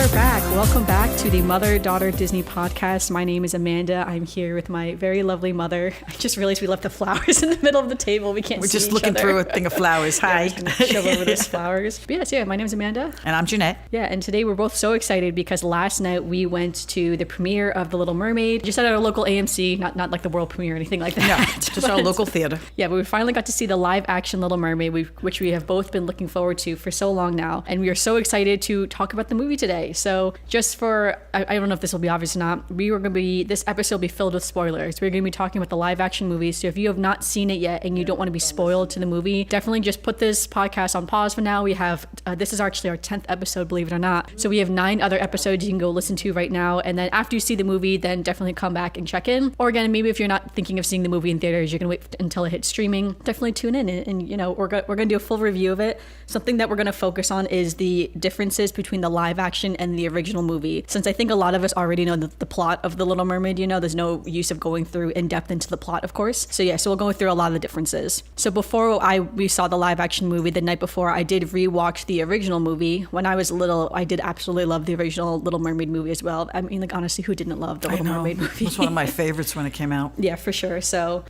we're back. Welcome back to the Mother-Daughter Disney podcast. My name is Amanda. I'm here with my very lovely mother. I just realized we left the flowers in the middle of the table. We can't see each other. We're just looking through a thing of flowers. Hi. Yeah, shove over those flowers. But yes, my name is Amanda. And I'm Janette. Yeah, and today we're both so excited because last night we went to the premiere of The Little Mermaid, just at our local AMC, not like the world premiere or anything like that. No, just our local theater. Yeah, but we finally got to see the live action Little Mermaid, which we have both been looking forward to for so long now. And we are so excited to talk about the movie today. So just for, I don't know if this will be obvious or not, this episode will be filled with spoilers. We're going to be talking about the live action movie. So if you have not seen it yet and you don't want to be spoiled to the movie, definitely just put this podcast on pause for now. We have, this is actually our 10th episode, believe it or not. So we have 9 other episodes you can go listen to right now. And then after you see the movie, then definitely come back and check in. Or again, maybe if you're not thinking of seeing the movie in theaters, you're going to wait until it hits streaming, definitely tune in and we're going to do a full review of it. Something that we're going to focus on is the differences between the live action and the original movie. Since I think a lot of us already know the plot of The Little Mermaid, there's no use of going through in depth into the plot, of course. So we'll go through a lot of the differences. So before we saw the live action movie, the night before, I did rewatch the original movie. When I was little, I did absolutely love the original Little Mermaid movie as well. I mean, honestly, who didn't love the Little Mermaid movie? It was one of my favorites when it came out. Yeah, for sure.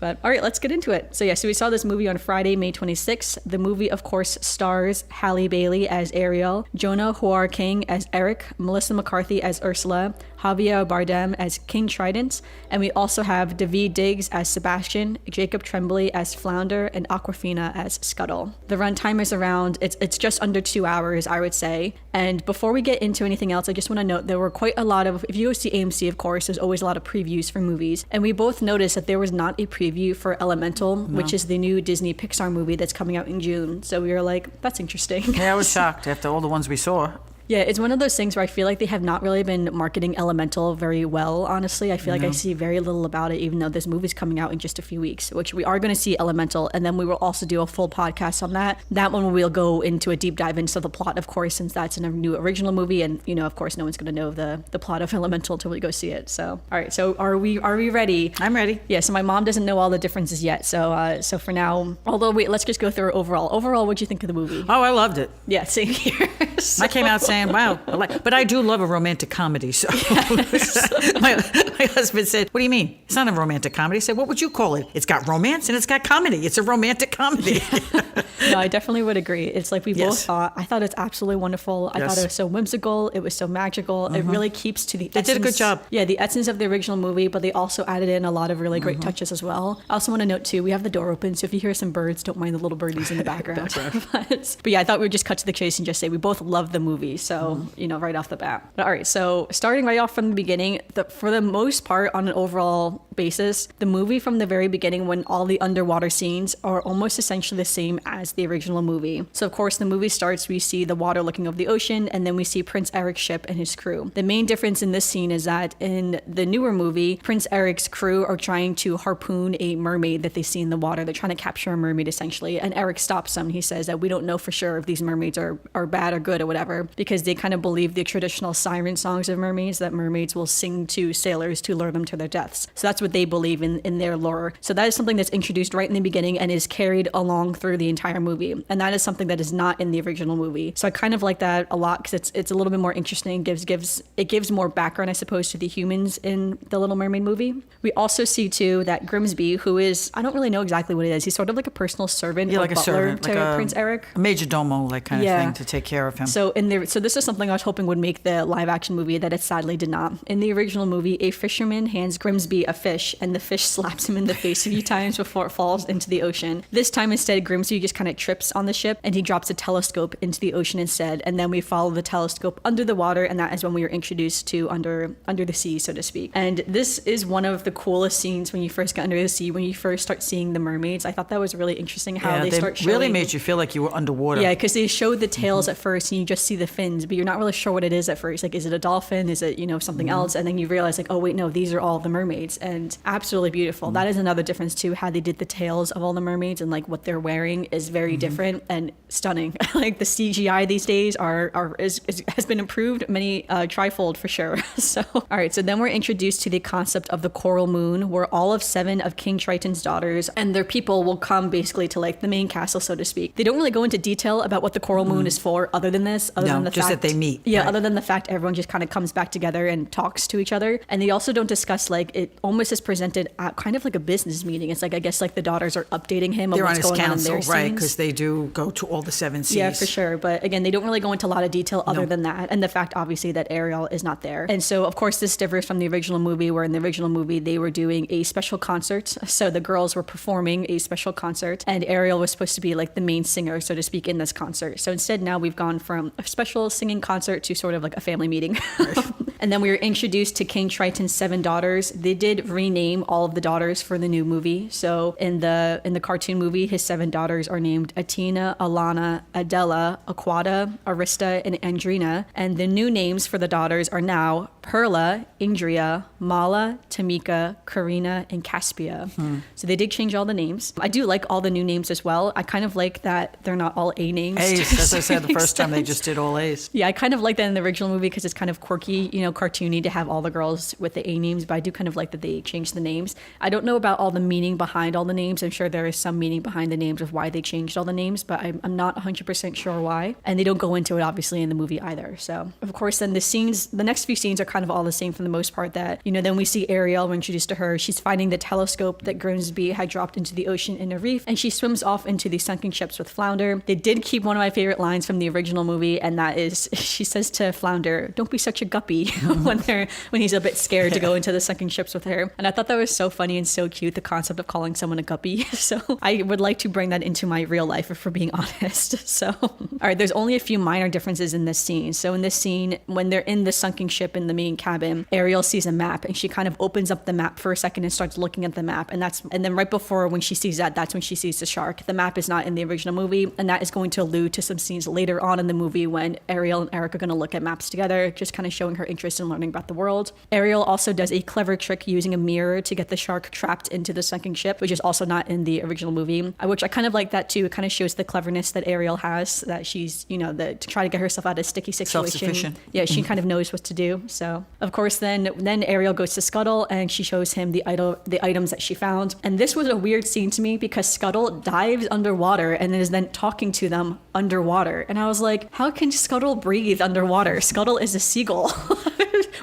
But all right, let's get into it. So we saw this movie on Friday, May 26th. The movie, of course, stars Halle Bailey as Ariel, Jonah Huarking as Eric, Melissa McCarthy as Ursula, Javier Bardem as King Trident, and we also have Daveed Diggs as Sebastian, Jacob Tremblay as Flounder, and Awkwafina as Scuttle. The runtime is around, it's just under 2 hours, I would say. And before we get into anything else, I just want to note there were quite a lot of, if you go see AMC, of course, there's always a lot of previews for movies. And we both noticed that there was not a preview for Elemental, which is the new Disney Pixar movie that's coming out in June. So we were like, that's interesting. Yeah, I was shocked after all the ones we saw. Yeah, it's one of those things where I feel like they have not really been marketing Elemental very well, honestly. I feel like I see very little about it, even though this movie's coming out in just a few weeks, which we are going to see Elemental, and then we will also do a full podcast on that. That one we'll go into a deep dive into the plot, of course, since that's in a new original movie, and, of course, no one's going to know the plot of Elemental until we go see it. So, all right, so are we ready? I'm ready. Yeah, so my mom doesn't know all the differences yet, so for now, let's just go through overall. Overall, what'd you think of the movie? Oh, I loved it. Yeah, same here. I came out saying, wow, but I do love a romantic comedy. So Yes. my husband said, what do you mean? It's not a romantic comedy. I said, what would you call it? It's got romance and it's got comedy. It's a romantic comedy. No, I definitely would agree. It's like we both thought. I thought it's absolutely wonderful. I thought it was so whimsical. It was so magical. It really keeps to the essence. They did a good job. Yeah, the essence of the original movie, but they also added in a lot of really great touches as well. I also want to note, too, we have the door open, so if you hear some birds, don't mind the little birdies in the background. but yeah, I thought we would just cut to the chase and just say we both love the movie, so, right off the bat. But all right, so starting right off from the beginning, for the most part, on an overall basis, the movie from the very beginning, when all the underwater scenes are almost essentially the same as the original movie. So of course the movie starts, we see the water looking over the ocean, and then we see Prince Eric's ship and his crew. The main difference in this scene is that in the newer movie, Prince Eric's crew are trying to harpoon a mermaid that they see in the water. They're trying to capture a mermaid essentially, and Eric stops them. He says that we don't know for sure if these mermaids are bad or good or whatever, because they kind of believe the traditional siren songs of mermaids, that mermaids will sing to sailors to lure them to their deaths. So that's what they believe in their lore. So that is something that's introduced right in the beginning and is carried along through the entire movie. And that is something that is not in the original movie. So I kind of like that a lot because it's a little bit more interesting. It gives more background, I suppose, to the humans in the Little Mermaid movie. We also see too that Grimsby, who is, I don't really know exactly what it is. He's sort of like a personal servant, like a butler servant, to like Prince Eric. A major domo kind of thing to take care of him. So this is something I was hoping would make the live action movie that it sadly did not. In the original movie, a fisherman hands Grimsby a fish and the fish slaps him in the face a few times before it falls into the ocean. This time instead, Grimsby just kind of trips on the ship and he drops a telescope into the ocean instead, and then we follow the telescope under the water, and that is when we are introduced to under the sea, so to speak. And this is one of the coolest scenes when you first get under the sea, when you first start seeing the mermaids. I thought that was really interesting how they start showing. Really made you feel like you were underwater. Yeah, because they show the tails at first and you just see the fins, but you're not really sure what it is at first. Like, is it a dolphin? Is it, something else? And then you realize like, oh wait, no, these are all the mermaids, and absolutely beautiful. That is another difference too, how they did the tails of all the mermaids and like what they're wearing is very different and stunning. Like the CGI these days has been improved many trifold for sure. So all right, so then we're introduced to the concept of the coral moon, where all of 7 of King Triton's daughters and their people will come basically to like the main castle, so to speak. They don't really go into detail about what the coral moon is for, other than the Just that they meet. Yeah, right. other than the fact everyone just kind of comes back together and talks to each other. And they also don't discuss, like, it almost is presented at kind of like a business meeting. It's like, I guess, like the daughters are updating him on They're on what's his going on in their council, right? scenes. Because they do go to all the 7 seas. Yeah, for sure. But again, they don't really go into a lot of detail other than that. And the fact, obviously, that Ariel is not there. And so, of course, this differs from the original movie, where in the original movie, they were doing a special concert. So the girls were performing a special concert, and Ariel was supposed to be like the main singer, so to speak, in this concert. So instead, now we've gone from a special singing concert to sort of like a family meeting. And then we were introduced to King Triton's 7 daughters. They did rename all of the daughters for the new movie. So in the cartoon movie, his 7 daughters are named Atina, Alana, Adela, Aquata, Arista, and Andrina. And the new names for the daughters are now Perla, Indria, Mala, Tamika, Karina, and Caspia. So they did change all the names. I do like all the new names as well. I kind of like that they're not all A names. A's, as I said the first time, they just did all A's. Yeah, I kind of like that in the original movie because it's kind of quirky, cartoony to have all the girls with the A names, but I do kind of like that they changed the names. I don't know about all the meaning behind all the names. I'm sure there is some meaning behind the names of why they changed all the names, but I'm not 100% sure why. And they don't go into it, obviously, in the movie either. So, of course, then the next few scenes are kind of all the same for the most part. That, then we see Ariel, we're introduced to her. She's finding the telescope that Grimsby had dropped into the ocean in a reef, and she swims off into the sunken ships with Flounder. They did keep one of my favorite lines from the original movie, and that is, she says to Flounder, "Don't be such a guppy," when he's a bit scared to go into the sunken ships with her. And I thought that was so funny and so cute, the concept of calling someone a guppy. So I would like to bring that into my real life, if we're being honest. So, all right, there's only a few minor differences in this scene. So in this scene, when they're in the sunken ship in the main cabin, Ariel sees a map, and she kind of opens up the map for a second and starts looking at the map. And then right before when she sees that's when she sees the shark. The map is not in the original movie, and that is going to allude to some scenes later on in the movie when Ariel and Eric are going to look at maps together, just kind of showing her interest in learning about the world. Ariel also does a clever trick using a mirror to get the shark trapped into the sunken ship, which is also not in the original movie, which I kind of like that too. It kind of shows the cleverness that Ariel has, that she's, to try to get herself out of a sticky situation. Self-sufficient. Yeah, she kind of knows what to do. So, of course, then Ariel goes to Scuttle, and she shows him the items that she found. And this was a weird scene to me because Scuttle dives underwater and is then talking to them underwater. And I was like, how can Scuttle breathe underwater? Scuttle is a seagull.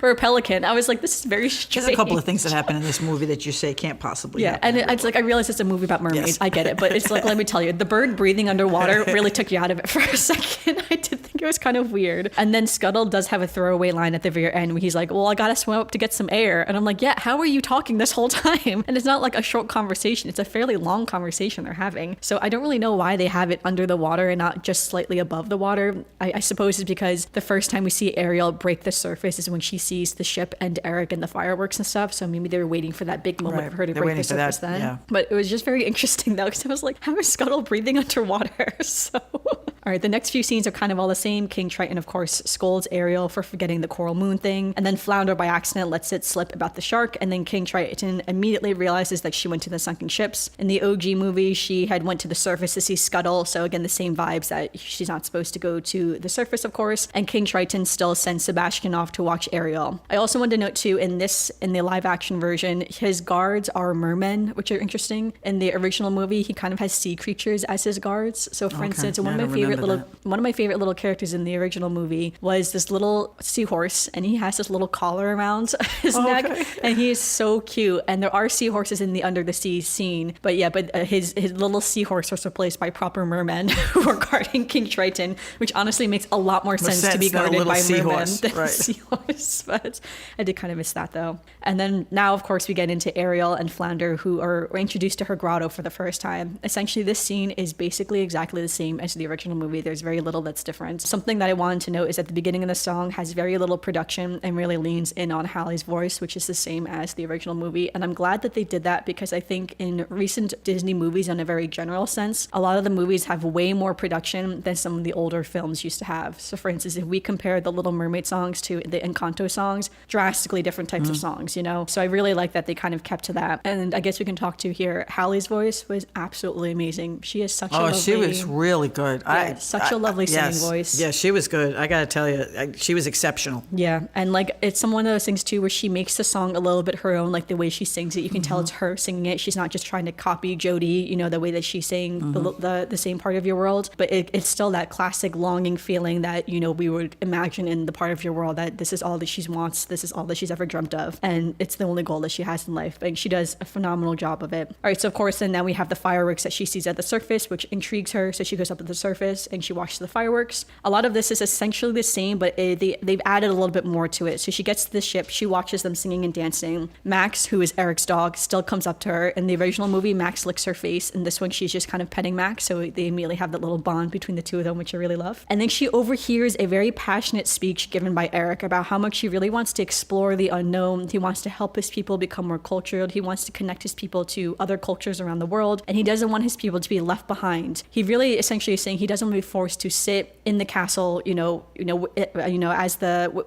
Or a pelican. I was like, this is very strange. There's a couple of things that happen in this movie that you say can't possibly happen. And it's like, I realize it's a movie about mermaids. Yes. I get it. But it's like, let me tell you, the bird breathing underwater really took you out of it for a second. I did think it was kind of weird. And then Scuttle does have a throwaway line at the very end where he's like, well, I gotta swim up to get some air. And I'm like, yeah, how are you talking this whole time? And it's not like a short conversation. It's a fairly long conversation they're having. So I don't really know why they have it under the water and not just slightly above the water. I suppose it's because the first time we see Ariel break the surface is when she sees the ship and Eric and the fireworks and stuff. So maybe they were waiting for that big moment for her to break the surface then. Yeah. But it was just very interesting though, because I was like, how is Scuttle breathing underwater? So, all right, the next few scenes are kind of all the same. King Triton, of course, scolds Ariel for forgetting the coral moon thing. And then Flounder by accident lets it slip about the shark. And then King Triton immediately realizes that she went to the sunken ships. In the OG movie, she had went to the surface to see Scuttle. So again, the same vibes that she's not supposed to go to the surface, of course. And King Triton still sends Sebastian off to watch Ariel. I also wanted to note too, in the live action version, his guards are mermen, which are interesting. In the original movie, he kind of has sea creatures as his guards. So for instance, one of my favorite little characters in the original movie was this little seahorse, and he has this little collar around his neck, and he is so cute. And there are seahorses in the under the sea scene, but his little seahorse was replaced by proper mermen who are guarding King Triton, which honestly makes a lot more sense to be guarded by mermen than a seahorse. But I did kind of miss that though. And then now, of course, we get into Ariel and Flounder, who are introduced to her grotto for the first time. Essentially, this scene is basically exactly the same as the original movie. There's very little that's different. Something that I wanted to note is that the beginning of the song has very little production and really leans in on Halle's voice, which is the same as the original movie. And I'm glad that they did that because I think in recent Disney movies, in a very general sense, a lot of the movies have way more production than some of the older films used to have. So for instance, if we compare the Little Mermaid songs to the Encanto songs, drastically different types of songs, So I really like that they kind of kept to that. And I guess we can talk to here, Halle's voice was absolutely amazing. She is such a lovely... she was really good. Yeah. Yeah, such a lovely singing Yes. voice. Yeah, she was good. I got to tell you, she was exceptional. Yeah, and like it's one of those things too where she makes the song a little bit her own, like the way she sings it. You can tell it's her singing it. She's not just trying to copy Jodie, you know, the way that she sang the same part of your world. But it's still that classic longing feeling that, you know, we would imagine in the part of your world that this is all that she wants. This is all that she's ever dreamt of. And it's the only goal that she has in life. And she does a phenomenal job of it. All right, so of course, then now we have the fireworks that she sees at the surface, which intrigues her. So she goes up to the surface and she watches the fireworks. A lot of this is essentially the same, but they've added a little bit more to it. So she gets to the ship, she watches them singing and dancing. Max, who is Eric's dog, still comes up to her. In the original movie, Max licks her face. In this one, she's just kind of petting Max. So they immediately have that little bond between the two of them, which I really love. And then she overhears a very passionate speech given by Eric about how much he really wants to explore the unknown. He wants to help his people become more cultured. He wants to connect his people to other cultures around the world. And he doesn't want his people to be left behind. He really essentially is saying he doesn't want to be forced to sit in the castle, as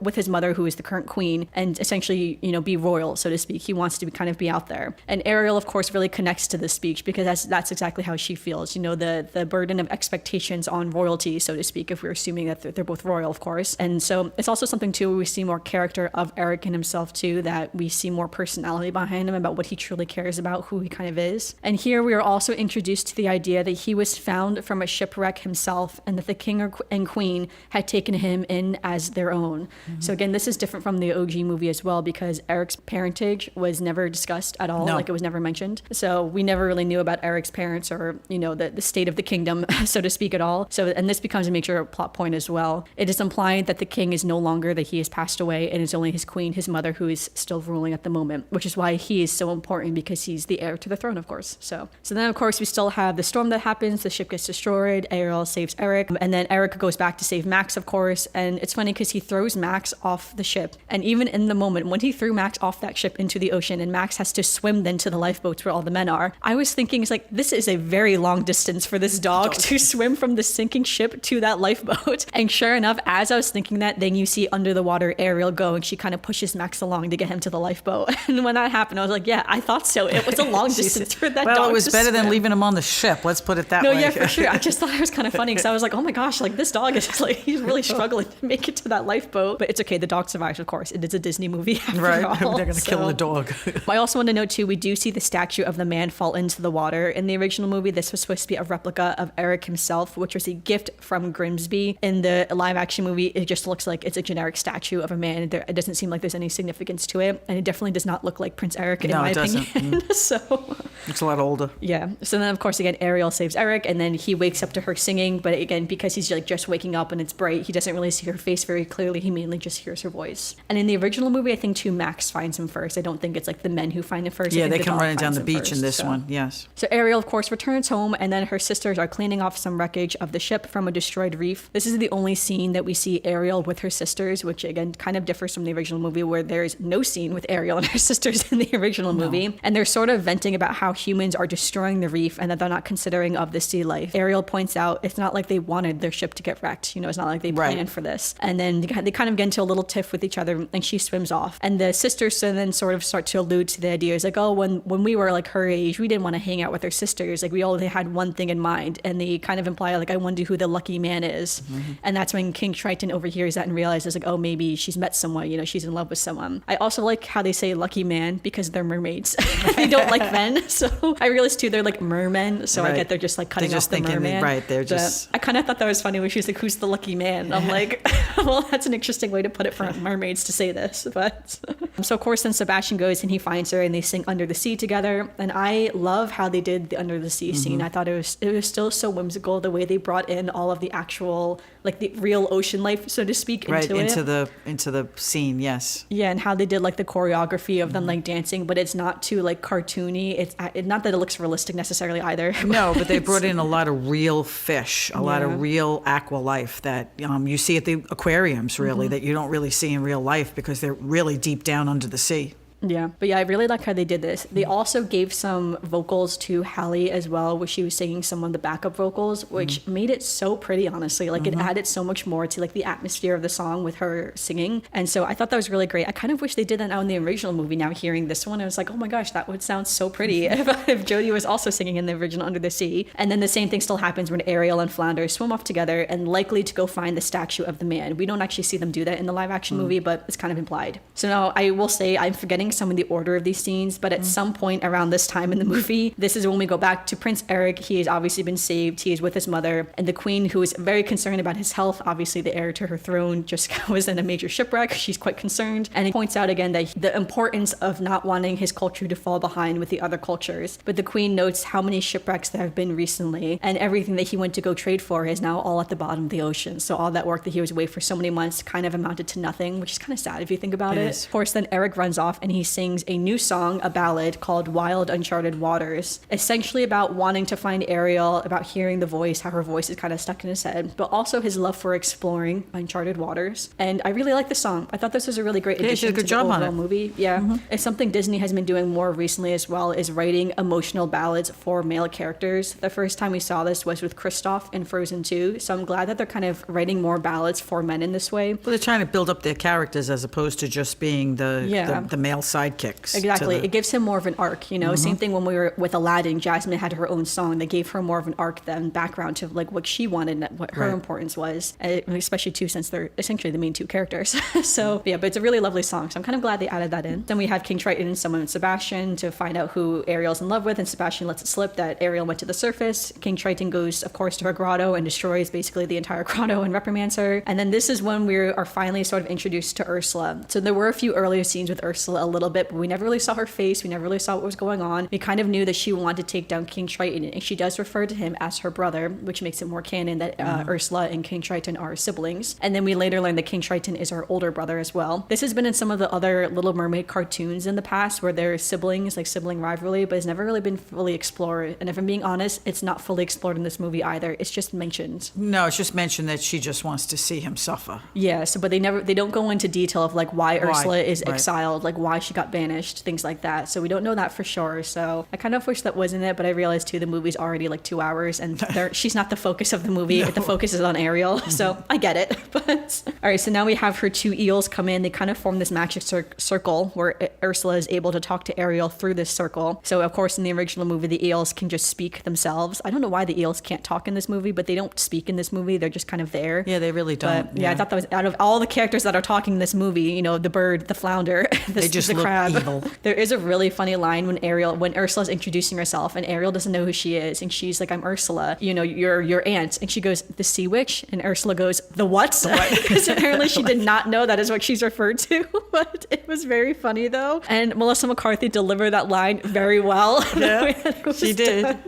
with his mother, who is the current queen, and essentially, be royal, so to speak. He wants to kind of be out there. And Ariel, of course, really connects to this speech because that's exactly how she feels. The burden of expectations on royalty, so to speak, if we're assuming that they're both royal, of course. And so it's also something too where we see more character of Eric in himself too, that we see more personality behind him about what he truly cares about, who he kind of is. And here we are also introduced to the idea that he was found from a shipwreck himself, and that the king and queen had taken him in as their own. So again, this is different from the OG movie as well, because Eric's parentage was never discussed at all. No. Like, it was never mentioned. So we never really knew about Eric's parents or, the state of the kingdom, so to speak, at all. So, and this becomes a major plot point as well. It is implied that the king is no longer, that he has passed away, and it's only his queen, his mother, who is still ruling at the moment, which is why he is so important, because he's the heir to the throne, of course. So then, of course, we still have the storm that happens. The ship gets destroyed. Ariel saves Eric, and then Eric goes back to save Max, of course. And it's funny because he throws Max off the ship. And even in the moment when he threw Max off that ship into the ocean, and Max has to swim then to the lifeboats where all the men are, I was thinking, it's like, this is a very long distance for this dog to swim from the sinking ship to that lifeboat. And sure enough, as I was thinking that, then you see under the water Ariel go, and she kind of pushes Max along to get him to the lifeboat. And when that happened, I was like, yeah, I thought so. It was a long distance for that dog. Well, it was better than swim. leaving him on the ship. Let's put it that way. No, yeah, for sure. I just thought it was kind of funny because I was like, oh my gosh, like this dog is just like, he's really struggling to make it to that lifeboat. But it's okay. The dog survives, of course. It is a Disney movie after Right. all. They're going to kill the dog. I also want to note too, we do see the statue of the man fall into the water. In the original movie, this was supposed to be a replica of Eric himself, which was a gift from Grimsby. In the live action movie, it just looks like it's a generic statue of a man. It doesn't seem like there's any significance to it. And it definitely does not look like Prince Eric, in my opinion. So It's a lot older. yeah. So then, of course, again, Ariel saves Eric, and then he wakes up to her singing. But again, because he's like just waking up and it's bright, he doesn't really see her face very clearly. He mainly just hears her voice. And in the original movie, I think too, Max finds him first. I don't think it's like the men who find him first. I Yeah, think they the come dog running down finds the him beach in first, this so. one. Yes. So Ariel, of course, returns home, and then her sisters are cleaning off some wreckage of the ship from a destroyed reef. This is the only scene that we see Ariel with her sisters, which again kind of differs from the original movie, where there's no scene with Ariel and her sisters in the original movie. And they're sort of venting about how humans are destroying the reef and that they're not considering of the sea life. Ariel points out it's not like they wanted their ship to get wrecked. It's not like they planned for this. And then they kind of get into a little tiff with each other, and she swims off. And the sisters then sort of start to allude to the idea. It's like, oh, when we were like her age, we didn't want to hang out with our sisters. Like, we only had one thing in mind. And they kind of imply, like, I wonder who the lucky man is. And that's when King Triton overhears that and realizes, like, oh, maybe she's met someone, she's in love with someone. I also like how they say lucky man because they're mermaids. They don't like men. So I realized too, they're like mermen. So I get they're just like cutting off the merman. Right, they're just... I kind of thought that was funny when she was like, who's the lucky man? And I'm like, well, that's an interesting way to put it for mermaids to say this. But so of course then Sebastian goes and he finds her and they sing Under the Sea together. And I love how they did the Under the Sea scene. I thought it was still so whimsical, the way they brought in all of the actual, like the real ocean life, so to speak, into the scene. Yes. Yeah, and how they did like the choreography of them like dancing, but it's not too like cartoony. It's not that it looks realistic necessarily either. No, but they brought in a lot of real fish, a lot of real aqua life that you see at the aquariums, really, that you don't really see in real life because they're really deep down under the sea. Yeah, but yeah, I really like how they did this. They also gave some vocals to Hallie as well, where she was singing some of the backup vocals, which made it so pretty, honestly. Like, it added so much more to, like, the atmosphere of the song with her singing. And so I thought that was really great. I kind of wish they did that now in the original movie. Now hearing this one, I was like, oh my gosh, that would sound so pretty if Jodie was also singing in the original Under the Sea. And then the same thing still happens when Ariel and Flounder swim off together and likely to go find the statue of the man. We don't actually see them do that in the live action movie, but it's kind of implied. So now I will say I'm forgetting some of the order of these scenes, but at some point around this time in the movie, this is when we go back to Prince Eric. He has obviously been saved. He is with his mother, and the queen, who is very concerned about his health, obviously the heir to her throne, just was in a major shipwreck. She's quite concerned, and he points out again that the importance of not wanting his culture to fall behind with the other cultures. But the queen notes how many shipwrecks there have been recently, and everything that he went to go trade for is now all at the bottom of the ocean. So all that work that he was away for so many months kind of amounted to nothing, which is kind of sad if you think about it. Of course, then Eric runs off and he sings a new song, a ballad called Wild Uncharted Waters, essentially about wanting to find Ariel, about hearing the voice, how her voice is kind of stuck in his head, but also his love for exploring uncharted waters. And I really like the song. I thought this was a really great addition to the overall movie. Yeah. It's something Disney has been doing more recently as well, is writing emotional ballads for male characters. The first time we saw this was with Kristoff in Frozen 2, so I'm glad that they're kind of writing more ballads for men in this way. Well, they're trying to build up their characters as opposed to just being the male sidekicks. Exactly. It gives him more of an arc, you know. Same thing when we were with Aladdin. Jasmine had her own song. They gave her more of an arc than background to like what she wanted and what her importance was, especially too, since they're essentially the main two characters. So yeah, but it's a really lovely song. So I'm kind of glad they added that in. Then we have King Triton summon Sebastian to find out who Ariel's in love with, and Sebastian lets it slip that Ariel went to the surface. King Triton goes, of course, to her grotto and destroys basically the entire grotto and reprimands her. And then this is when we are finally sort of introduced to Ursula. So there were a few earlier scenes with Ursula a little bit, but we never really saw her face. We never really saw what was going on. We kind of knew that she wanted to take down King Triton, and she does refer to him as her brother, which makes it more canon that Ursula and King Triton are siblings. And then we later learned that King Triton is her older brother as well. This has been in some of the other Little Mermaid cartoons in the past where they're siblings, like sibling rivalry, but it's never really been fully explored. And if I'm being honest, it's not fully explored in this movie either. It's just mentioned. No, it's just mentioned that she just wants to see him suffer. Yeah, so but they don't go into detail of like why Ursula is exiled, like why she got banished, things like that. So we don't know that for sure. So I kind of wish that wasn't it, but I realized too the movie's already like 2 hours and she's not the focus of the movie. No. The focus is on Ariel. So I get it. But all right, so now we have her two eels come in. They kind of form this magic circle where Ursula is able to talk to Ariel through this circle. So of course in the original movie the eels can just speak themselves. I don't know why the eels can't talk in this movie, but they don't speak in this movie. They're just kind of there. Yeah, they really don't. But, I thought that was out of all the characters that are talking in this movie, you know, the bird, the flounder, they just the look crab. Evil. There is a really funny line when Ursula's introducing herself and Ariel doesn't know who she is, and she's like, I'm Ursula, you know, your aunt, and she goes, the sea witch, and Ursula goes, the what? Because apparently she did not know that is what she's referred to. But it was very funny though, and Melissa McCarthy delivered that line very well. Yeah, she did.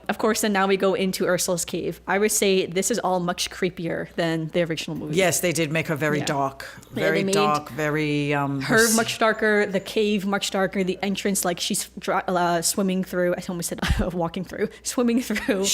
Of course, then now we go into Ursula's cave. I would say this is all much creepier than the original movie. Yes, they did make her very dark. Very dark, very... her much darker, the cave much darker, the entrance, like she's swimming through, I almost said walking through, swimming through.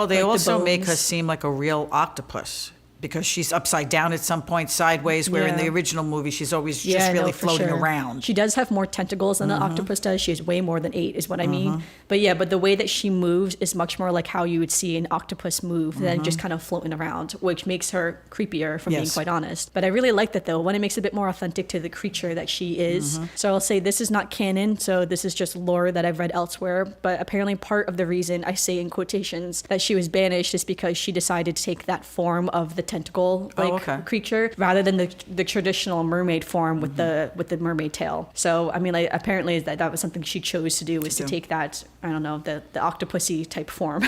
They also make her seem like a real octopus. Because she's upside down at some point, sideways, where in the original movie she's always just really floating around. She does have more tentacles than an octopus does. She has way more than 8 is what I mean. But the way that she moves is much more like how you would see an octopus move than just kind of floating around, which makes her creepier, from being quite honest. But I really like that though, when it makes it a bit more authentic to the creature that she is. So I'll say this is not canon, so this is just lore that I've read elsewhere. But apparently part of the reason, I say in quotations, that she was banished is because she decided to take that form of the tentacle creature rather than the traditional mermaid form with the mermaid tail. So I mean, like, apparently that was something she chose to do, was to take that, I don't know, the octopusy type form.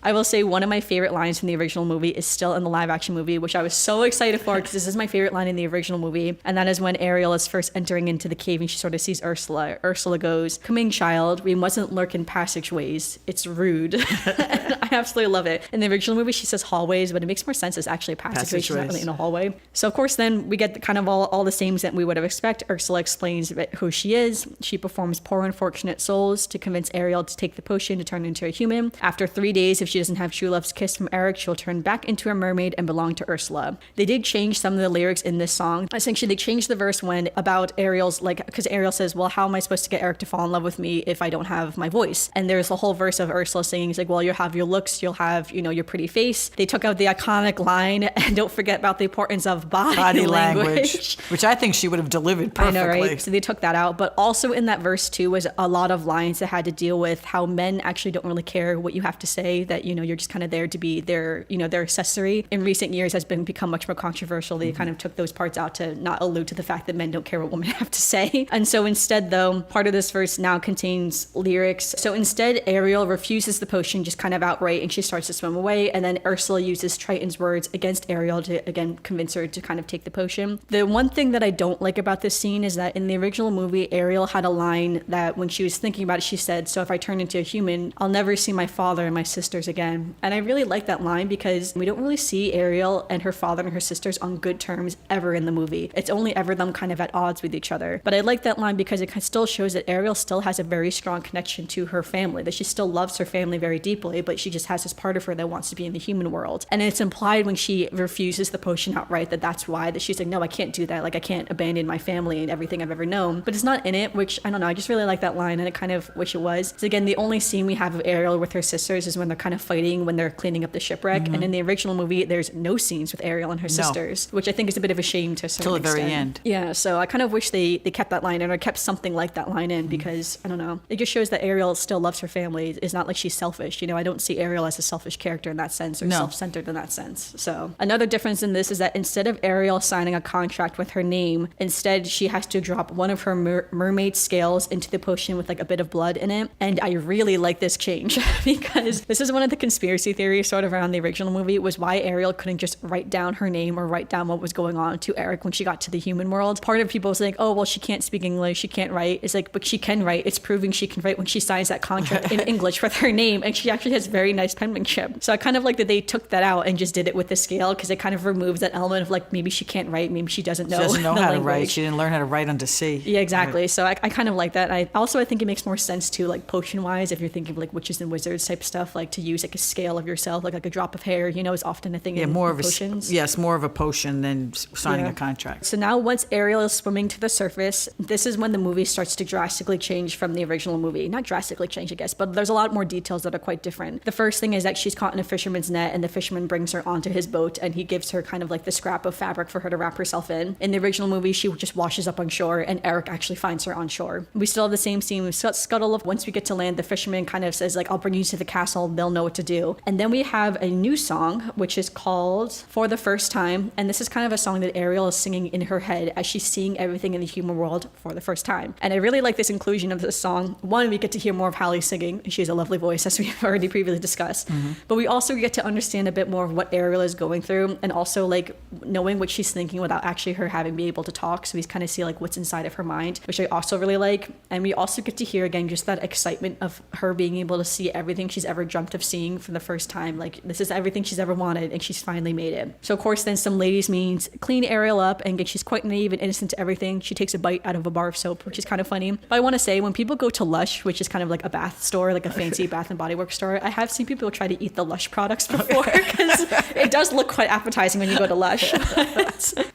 I will say one of my favorite lines from the original movie is still in the live action movie, which I was so excited for because this is my favorite line in the original movie, and that is when Ariel is first entering into the cave and she sort of sees Ursula. Ursula goes, "Come in, child, we mustn't lurk in passageways. It's rude." I absolutely love it. In the original movie, she says hallways, but it makes more sense. It's actually a passageway. She's not really in a hallway. So of course, then we get kind of all the same that we would have expected. Ursula explains a bit who she is. She performs poor unfortunate souls to convince Ariel to take the potion to turn into a human. After 3 days, if she doesn't have true love's kiss from Eric, she'll turn back into a mermaid and belong to Ursula. They did change some of the lyrics in this song. Essentially, they changed the verse when about Ariel's, like, because Ariel says, well, how am I supposed to get Eric to fall in love with me if I don't have my voice? And there's a whole verse of Ursula saying, he's like, well, you'll have your looks, you'll have, your pretty face. They took out the iconic line, and don't forget about the importance of body language. Which I think she would have delivered perfectly. I know, right? So they took that out. But also in that verse, too, was a lot of lines that had to deal with how men actually don't really care what you have to say, that, you're just kind of there to be their, their accessory. In recent years has become much more controversial. They kind of took those parts out to not allude to the fact that men don't care what women have to say. And so instead, though, part of this verse now contains lyrics. So instead, Ariel refuses the potion just kind of outright, and she starts to swim away. And then Ursula uses Triton's words against Ariel to, again, convince her to kind of take the potion. The one thing that I don't like about this scene is that in the original movie, Ariel had a line that when she was thinking about it, she said, so if I turn into a human, I'll never see my father and my sisters again. And I really like that line because we don't really see Ariel and her father and her sisters on good terms ever in the movie. It's only ever them kind of at odds with each other. But I like that line because it still shows that Ariel still has a very strong connection to her family, that she still loves her family very deeply, but she just has this part of her that wants to be in the human world. And it's implied when she refuses the potion outright that that's why, that she's like, no, I can't do that. Like, I can't abandon my family and everything I've ever known. But it's not in it, which, I don't know, I just really like that line, and I kind of wish it was. So again, the only scene we have of Ariel with her sisters is when they're kind of fighting, when they're cleaning up the shipwreck. And in the original movie, there's no scenes with Ariel and her sisters, which I think is a bit of a shame to a certain extent. Till the very end. Yeah, so I kind of wish they kept that line in, or kept something like that line in, because, I don't know, it just shows that Ariel still loves her family. It's not like she's selfish. I don't see Ariel as a selfish character in that sense, or self-centered in that sense. So another difference in this is that instead of Ariel signing a contract with her name, instead she has to drop one of her mermaid scales into the potion with like a bit of blood in it. And I really like this change because this is one of the conspiracy theories sort of around the original movie, was why Ariel couldn't just write down her name or write down what was going on to Eric when she got to the human world. Part of people was like, oh, well, she can't speak English, she can't write. It's like, but she can write. It's proving she can write when she signs that contract in English with her name, and she actually has very nice penmanship. So I kind of like that they took that out and just did it with the scale, because it kind of removes that element of like, maybe she can't write, maybe she doesn't know. She doesn't know how language. to write. She didn't learn how to write under sea. Yeah, exactly. Right. So I kind of like that. I think it makes more sense too, like potion wise, if you're thinking of like witches and wizards type stuff, like to use like a scale of yourself, like a drop of hair, is often a thing in potions. Yes, more of a potion than signing a contract. So now once Ariel is swimming to the surface, this is when the movie starts to drastically change from the original movie. Not drastically change, I guess, but there's a lot more details that are quite different. The first thing is that she's caught in a fisherman's net, and the fisherman brings her onto his boat, and he gives her kind of like the scrap of fabric for her to wrap herself in. In the original movie, she just washes up on shore, and Eric actually finds her on shore. We still have the same scene with Scuttle. Once we get to land, the fisherman kind of says like, I'll bring you to the castle, they'll know what to do. And then we have a new song, which is called For the First Time. And this is kind of a song that Ariel is singing in her head as she's seeing everything in the human world for the first time. And I really like this inclusion of this song. One, we get to hear more of Hallie singing. She has a lovely voice, as we've already previously discussed. But we also get to understand a bit more of what Ariel is going through, and also like knowing what she's thinking without actually her having be able to talk. So we kind of see like what's inside of her mind, which I also really like. And we also get to hear again just that excitement of her being able to see everything she's ever dreamt of seeing for the first time. Like, this is everything she's ever wanted, and she's finally made it. So of course then some ladies means clean Ariel up, and she's quite naive and innocent to everything. She takes a bite out of a bar of soap, which is kind of funny. But I want to say, when people go to Lush, which is kind of like a bath store, like a fancy Bath and Body Works store, I have seen people try to eat the Lush products before, because it does look quite appetizing when you go to Lush.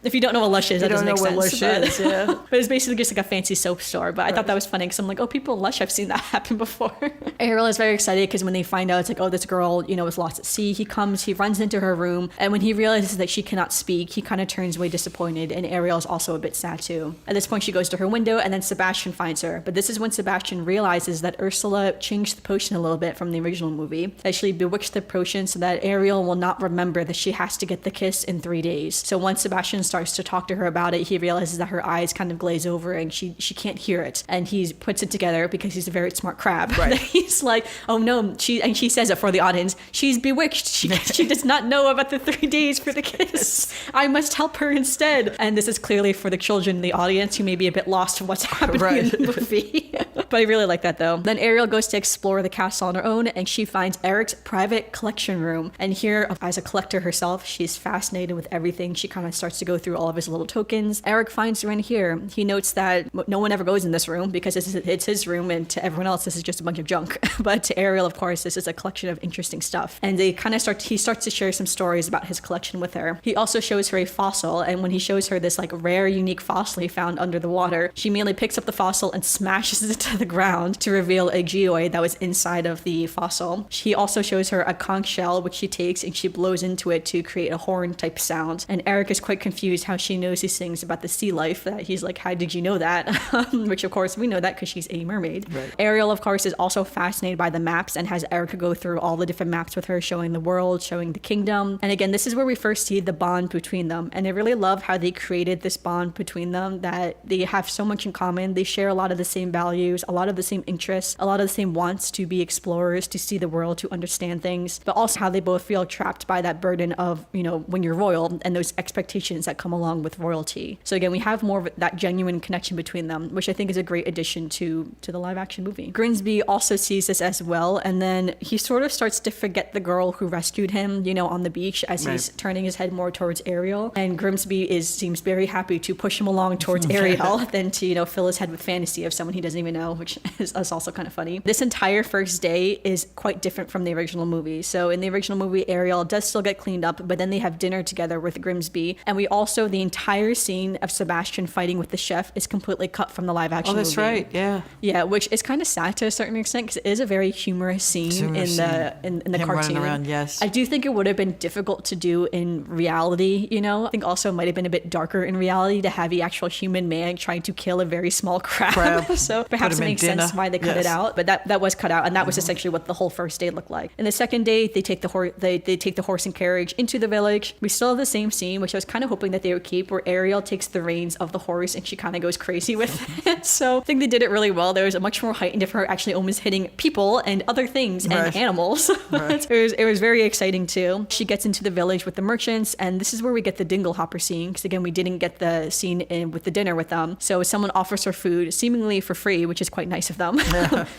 If you don't know what Lush is, that doesn't make sense. But it's basically just like a fancy soap store. But I thought that was funny, because I'm like, oh, people in Lush, I've seen that happen before. Ariel is very excited because when they find out, it's like, oh, this girl, is lost at sea. He runs into her room, and when he realizes that she cannot speak, he kind of turns away disappointed, and Ariel is also a bit sad too. At this point, she goes to her window, and then Sebastian finds her. But this is when Sebastian realizes that Ursula changed the potion a little bit from the original movie. That she bewitched the potion so that Ariel will not remember that she has to get the kiss in 3 days. So once Sebastian starts to talk to her about it, he realizes that her eyes kind of glaze over, and she can't hear it. And he puts it together, because he's a very smart crab. Right. He's like, oh no, she says it for the audience, she's bewitched. She does not know about the 3 days for the kiss. I must help her instead. And this is clearly for the children in the audience who may be a bit lost to what's happening in the movie. But I really like that though. Then Ariel goes to explore the castle on her own, and she finds Eric's private collection room. And here, as a collector herself, she's fascinated with everything. She kind of starts to go through all of his little tokens. Eric finds her in here. He notes that no one ever goes in this room because it's his room, and to everyone else, this is just a bunch of junk. But to Ariel, of course, this is a collection of interesting stuff. And he starts to share some stories about his collection with her. He also shows her a fossil, and when he shows her this like rare, unique fossil he found under the water, she immediately picks up the fossil and smashes it to the ground to reveal a geoid that was inside of the fossil. He also shows her a conch shell, which she takes and she blows into it to create a horn type sound. And Eric is quite confused how she knows these things about the sea life, that he's like, how did you know that? Which of course we know that because she's a mermaid. Right. Ariel, of course, is also fascinated by the maps and has Eric go through all the different maps with her, showing the world, showing the kingdom. And again, this is where we first see the bond between them. And I really love how they created this bond between them, that they have so much in common. They share a lot of the same values, a lot of the same interests, a lot of the same wants to be explorers, to see the world, to understand things, but also how they both feel trapped by that burden of, you know, when you're royal and those expectations that come along with royalty. So again, we have more of that genuine connection between them, which I think is a great addition to the live action movie. Grimsby also sees this as well, and then he sort of starts to forget the girl who rescued him, you know, on the beach as he's turning his head more towards Ariel. And Grimsby seems very happy to push him along towards Ariel than to, you know, fill his head with fantasy of someone he doesn't even know, which is also kind of funny. This entire first day is quite different from the original movie. So in the original movie, Ariel does still get cleaned up, but then they have dinner together with Grimsby. And we also, the entire scene of Sebastian fighting with the chef is completely cut from the live action movie. Oh, that's right. Yeah. Yeah, which is kind of sad to a certain extent because it is a very humorous scene in the cartoon. Running around, yes. I do think it would have been difficult to do in reality, you know. I think also it might have been a bit darker in reality to have the actual human man trying to kill a very small crab. So perhaps it makes sense why they cut it out, but that was cut out, and that was essentially what the whole first day looked like. In the second day, they take the horse and carriage into the village. We still have the same scene, which I was kind of hoping that they would keep, where Ariel takes the reins of the horse and she kind of goes crazy with it. So I think they did it really well. There was a much more heightened of her actually almost hitting people and other things and animals. It was very exciting too. She gets into the village with the merchants, and this is where we get the dingle hopper scene, because again, we didn't get the scene with the dinner with them. So someone offers her food seemingly for free, which is quite nice of them.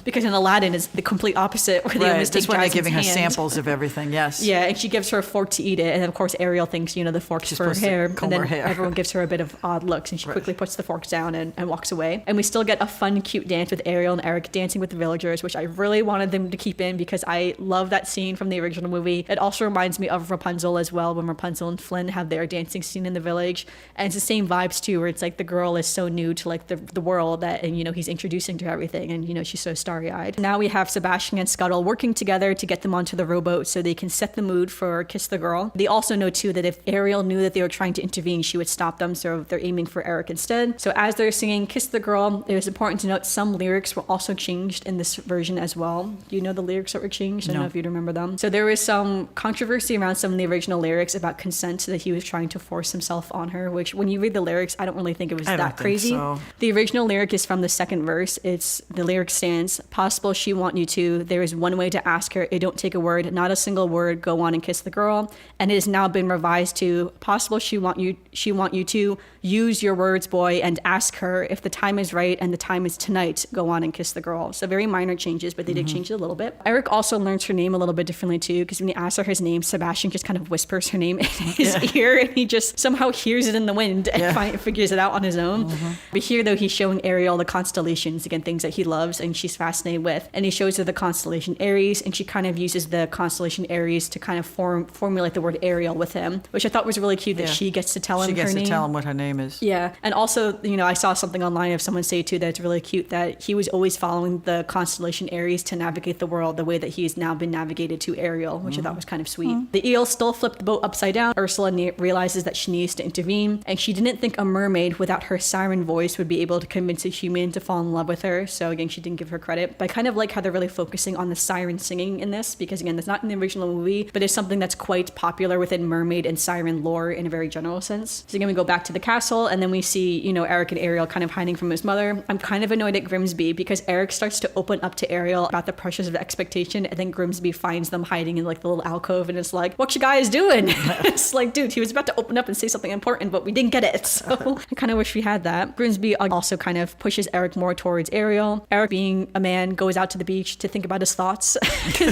Because in Aladdin is the complete opposite, where they almost take Jasmine's hand. Giving her samples of everything. Yes. Yeah, and she gives her a fork to eat it, and of course Ariel thinks, you know, the fork's for her hair, and then everyone gives her a bit of odd looks, and she quickly puts the forks down and walks away. And we still get a fun, cute dance with Ariel and Eric dancing with the villagers, which I really wanted them to keep in because I love that scene from the original movie. It also reminds me of Rapunzel as well, when Rapunzel and Flynn have their dancing scene in the village, and it's the same vibes too, where it's like the girl is so new to like the world that, and you know, he's introducing to her everything, and you know, she's so starry-eyed. Now we have Sebastian and Scuttle working together to get them onto the rowboat so they can set the mood for Kiss the Girl. They also know too that if Ariel knew that they were trying to intervene, she would stop them, so they're aiming for Eric instead. So as they're singing Kiss the Girl, it was important to note some lyrics were also changed in this version as well. Do you know the lyrics that were changed? I don't know if you'd remember them. So there was some controversy around some of the original lyrics about consent, that he was trying to force himself on her, which when you read the lyrics, I don't really think it was that crazy. So. The original lyric is from the second verse. The lyric stands, possible she want you to, there is one way to ask her, it don't take a word, not a single word, go on and kiss the girl. And it has now been revised to, possible she want you to, use your words, boy, and ask her if the time is right and the time is tonight, go on and kiss the girl. So very minor changes, but they did change it a little bit. Eric also learns her name a little bit differently too, because when he asks her his name, Sebastian just kind of whispers her name in his ear, and he just somehow hears it in the wind and figures it out on his own. But here though, he's showing Ariel the constellations, again, things that he loves and she's fascinated with, and he shows her the constellation Aries, and she kind of uses the constellation Aries to kind of formulate the word Ariel with him, which I thought was really cute, that she gets to tell him her name. She gets to tell him what her name is. Yeah, and also, you know, I saw something online of someone say too that it's really cute that he was always following the constellation Aries to navigate the world the way that he's now been navigated to Ariel, which I thought was kind of sweet. The eel still flipped the boat upside down. Ursula realizes that she needs to intervene, and she didn't think a mermaid without her siren voice would be able to convince a human to fall in love with her, so again, she didn't give her credit. But I kind of like how they're really focusing on the siren singing in this, because again, that's not in the original movie, but it's something that's quite popular within mermaid and siren lore in a very general sense. So again, we go back to the castle, and then we see, you know, Eric and Ariel kind of hiding from his mother. I'm kind of annoyed at Grimsby because Eric starts to open up to Ariel about the pressures of the expectation, and then Grimsby finds them hiding in like the little alcove, and it's like, what you guys doing? It's like, dude, he was about to open up and say something important, but we didn't get it. So I kind of wish we had that. Grimsby also kind of pushes Eric more towards Ariel. Eric, being a man, goes out to the beach to think about his thoughts.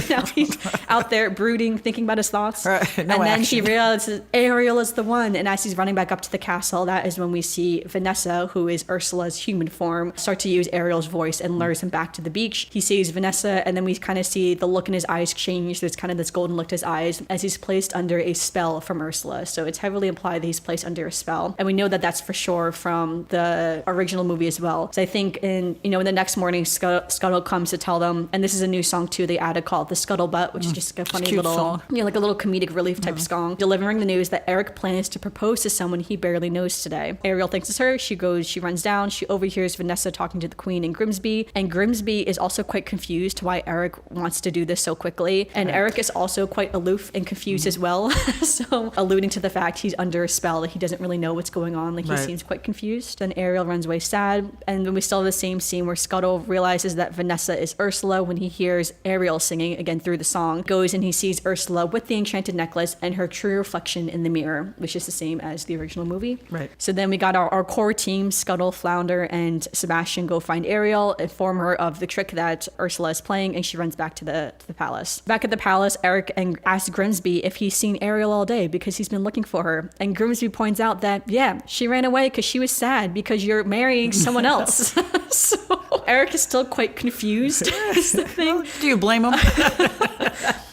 Now he's out there brooding, thinking about his thoughts. Right. And then he realizes Ariel is the one. And as he's running back up to the castle, that is when we see Vanessa, who is Ursula's human form, start to use Ariel's voice and lures him back to the beach. He sees Vanessa, and then we kind of see the look in his eyes change. There's kind of this golden look to his eyes as he's placed under a spell from Ursula. So it's heavily implied that he's placed under a spell. And we know that that's for sure from the original movie as well. So I think in the next morning, Scuttle comes to tell them, and this is a new song too they added called the Scuttlebutt, which is just a funny little song. Like a little comedic relief type song, delivering the news that Eric plans to propose to someone he barely knows today. Ariel thinks it's her. She runs down. She overhears Vanessa talking to the Queen and Grimsby. And Grimsby is also quite confused why Eric wants to do this so quickly. And Eric is also quite aloof and confused as well. So alluding to the fact he's under a spell, that he doesn't really know what's going on. Like he seems quite confused. Then Ariel runs away sad. And then we still have the same scene where Scuttle realizes that Vanessa is Ursula when he hears Ariel singing again through the song. Goes and he sees Ursula with the enchanted necklace and her true reflection in the mirror, which is the same as the original movie. Right. So then we got our core team, Scuttle, Flounder, and Sebastian go find Ariel, inform her of the trick that Ursula is playing, and she runs back to the palace. Back at the palace, Eric asks Grimsby if he's seen Ariel all day because he's been looking for her. And Grimsby points out that, yeah, she ran away because she was sad because you're marrying someone else. So Eric is still quite confused. Is the thing. Do you blame him?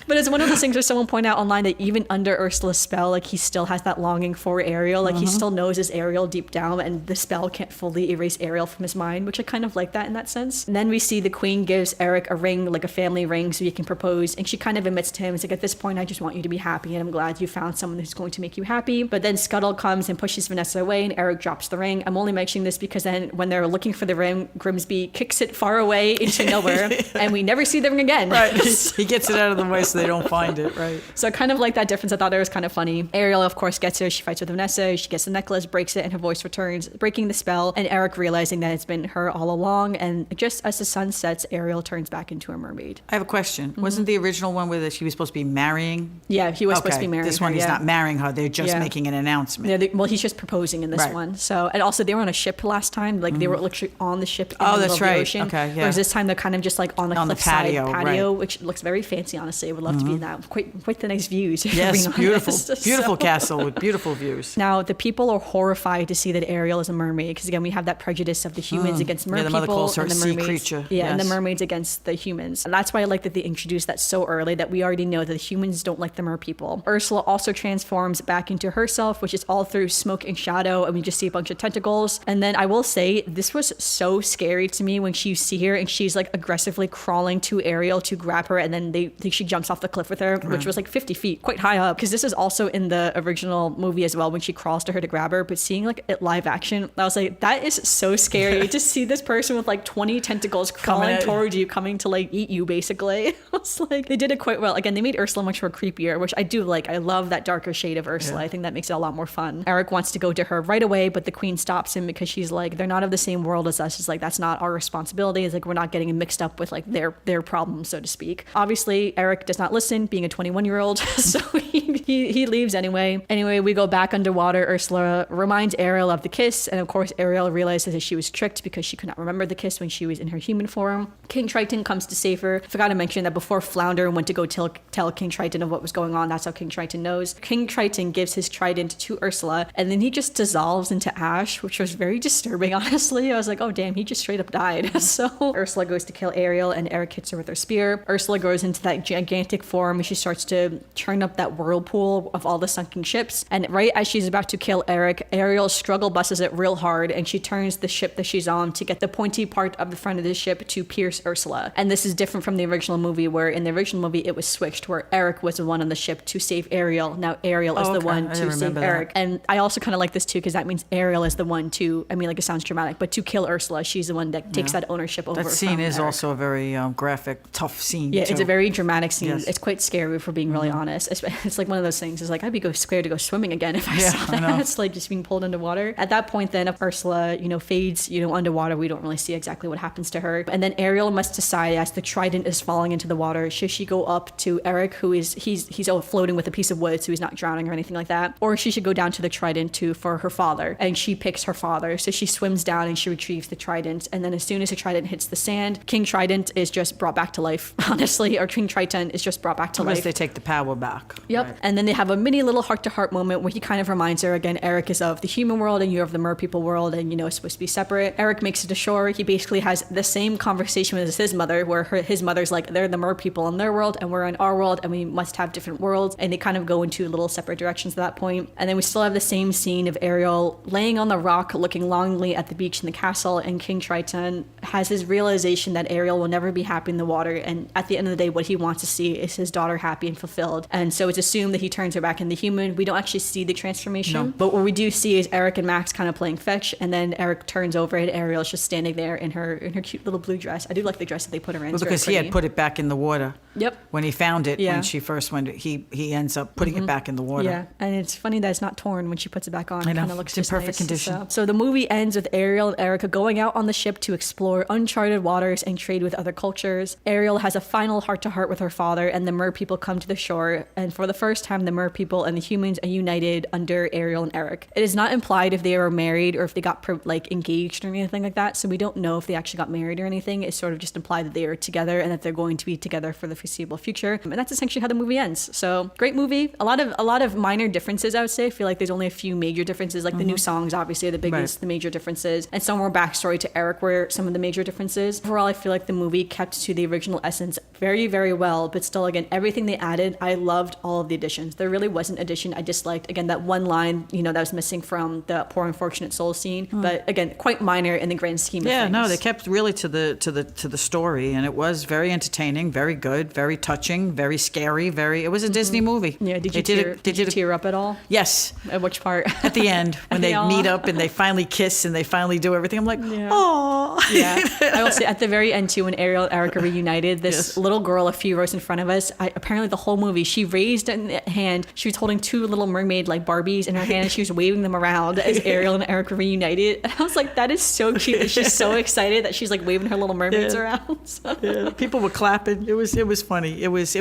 But it's one of those things where someone pointed out online that even under Ursula's spell, like he still has that longing for Ariel. Like he still knows his Ariel deep down, and the spell can't fully erase Ariel from his mind, which I kind of like that in that sense. And then we see the Queen gives Eric a ring, like a family ring, so he can propose. And she kind of admits to him, it's like, at this point, I just want you to be happy, and I'm glad you found someone who's going to make you happy. But then Scuttle comes and pushes Vanessa away, and Eric drops the ring. I'm only mentioning this because then when they're looking for the ring, Grimsby kicks it far away into nowhere, and we never see the ring again. Right. He gets it out of the way so they don't find it, right? So I kind of like that difference. I thought it was kind of funny. Ariel, of course, gets her. She fights with Vanessa. She gets the necklace, breaks it, and her voice returns, breaking the spell. And Eric realizing that it's been her all along. And just as the sun sets, Ariel turns back into a mermaid. I have a question. Wasn't the original one where she was supposed to be marrying? Yeah, he was supposed to be marrying This one, her, he's not marrying her. They're just making an announcement. Yeah, well, he's just proposing in this one. So, and also they were on a ship last time. Like they were literally on the ship in the middle of the ocean. Okay, yeah. Whereas this time they're kind of just like on a cliffside patio, which looks very fancy, honestly. I would love to be in that. Quite the nice views. Yes, beautiful castle with beautiful views. Now, the people are horrified to see that Ariel is a mermaid because, again, we have that prejudice of the humans against mer the mother people calls her and the sea mermaids. creature. Yeah, and the mermaids against the humans. And that's why I like that they introduced that so early that we already know that the humans don't like the mer people. Ursula also transforms back into herself, which is all through smoke and shadow, and we just see a bunch of tentacles. And then I will say, this was so scary to me when you see her and she's like aggressively crawling to Ariel to grab her, and then she jumps off the cliff with her, which was like 50 feet, quite high up, because this is also in the original movie as well when she crawls to her to grab her. But seeing like it live action, I was like, that is so scary to see this person with like 20 tentacles crawling towards you, coming to like eat you basically. I was like, they did it quite well. Again, they made Ursula much more creepier, which I do like. I love that darker shade of Ursula. I think that makes it a lot more fun. Eric wants to go to her right away, but the Queen stops him because she's like, they're not of the same world as us. She's like, that's not our responsibility. It's like, we're not getting mixed up with like their problems, so to speak. Obviously, Eric does not listen, being a 21-year-old, so he leaves anyway. Anyway, we go back underwater. Ursula reminds Ariel of the kiss, and of course Ariel realizes that she was tricked because she could not remember the kiss when she was in her human form. King Triton comes to save her. Forgot to mention that before Flounder went to go tell King Triton of what was going on, that's how King Triton knows. King Triton gives his trident to Ursula, and then he just dissolves into ash, which was very disturbing, honestly. I was like, oh damn, he just straight up died. So Ursula goes to kill Ariel, and Eric hits her with her spear. Ursula goes into that gigantic form, and she starts to churn up that whirlpool of all the sunken ships. And right as she's about to kill Eric, Ariel struggle buses it real hard, and she turns the ship that she's on to get the pointy part of the front of the ship to pierce Ursula. And this is different from the original movie, where in the original movie it was switched, where Eric was the one on the ship to save Ariel. Now Ariel is the one to save Eric. And I also kind of like this too, because that means Ariel is the one to, I mean, like, it sounds dramatic, but to kill Ursula. She's the one that takes that ownership over. That scene is also a very graphic, tough scene. Yeah, too. it's a very dramatic scene. Yes. it's quite scary if we're being really honest. It's like one of those things. It's like, I'd be scared to go swimming again if I saw that. It's like just being pulled underwater. At that point then, if Ursula, fades, underwater, we don't really see exactly what happens to her. And then Ariel must decide, as the trident is falling into the water, should she go up to Eric, who is, he's floating with a piece of wood, so he's not drowning or anything like that, or she should go down to the trident for her father. And she picks her father. So she swims down and she retrieves the trident. And then as soon as the trident hits the sand, King Trident is just brought back to life, honestly, or King Triton is just brought back to life. Unless they take the power back. Yep. Right. And then they have a mini little heart-to-heart moment where he kind of reminds her, again, Eric is of the human world and you're of the mer people world, and it's supposed to be separate. Eric makes it ashore. He basically has the same conversation with his mother, where his mother's like, they're the mer people in their world and we're in our world and we must have different worlds. And they kind of go into little separate directions at that point. And then we still have the same scene of Ariel laying on the rock looking longingly at the beach in the castle, and King Triton has his realization that Ariel will never be happy in the water, and at the end of the day what he wants to see is his daughter happy and fulfilled. And so it's assumed that he turns her back into human. We don't actually see the transformation, but what we do see is Eric and Max kind of playing fetch, and then Eric turns over and Ariel's just standing there in her cute little blue dress. I do like the dress that they put her in. Well, because he had put it back in the water. Yep. When he found it, when she first went, he ends up putting it back in the water. Yeah, and it's funny that it's not torn when she puts it back on. I know. It kind of looks it's in perfect nice. condition. So the movie ends with Ariel and Erica going out on the ship to explore uncharted waters and trade with other cultures. Ariel has a final heart-to-heart with her father, and the mer people come to the shore, and for the first time the mer people and the humans are united under Ariel and Eric. It is not implied if they were married or if they got engaged or anything like that, so we don't know if they actually got married or anything. It's sort of just implied that they are together and that they're going to be together for the foreseeable future, and that's essentially how the movie ends. So great movie. A lot of minor differences, I would say. I feel like there's only a few major differences, like the new songs obviously are the biggest, the major differences, and some more backstory to Eric were some of the major differences. Overall, I feel like the movie kept to the original essence very, very well, but still, again, everything they added, I loved all of the additions. There really wasn't addition I disliked. Again, that one line, that was missing from the poor unfortunate soul scene, but again, quite minor in the grand scheme of things. Yeah, no, they kept really to the story, and it was very entertaining, very good, very touching, very scary, it was a Disney movie. Yeah, did you tear up at all? Yes. At which part? At the end, when they meet up and they finally kiss and they finally do everything. I'm like, oh. Yeah. I will say at the very end too, when Ariel and Eric are reunited, this little girl a few rows in front of us, apparently the whole movie, she raised a hand. She was holding two little mermaid Barbies in her hand, and she was waving them around as Ariel and Eric were reunited. And I was like, that is so cute that she's so excited that she's waving her little mermaids around. So. People were clapping. It was funny. It was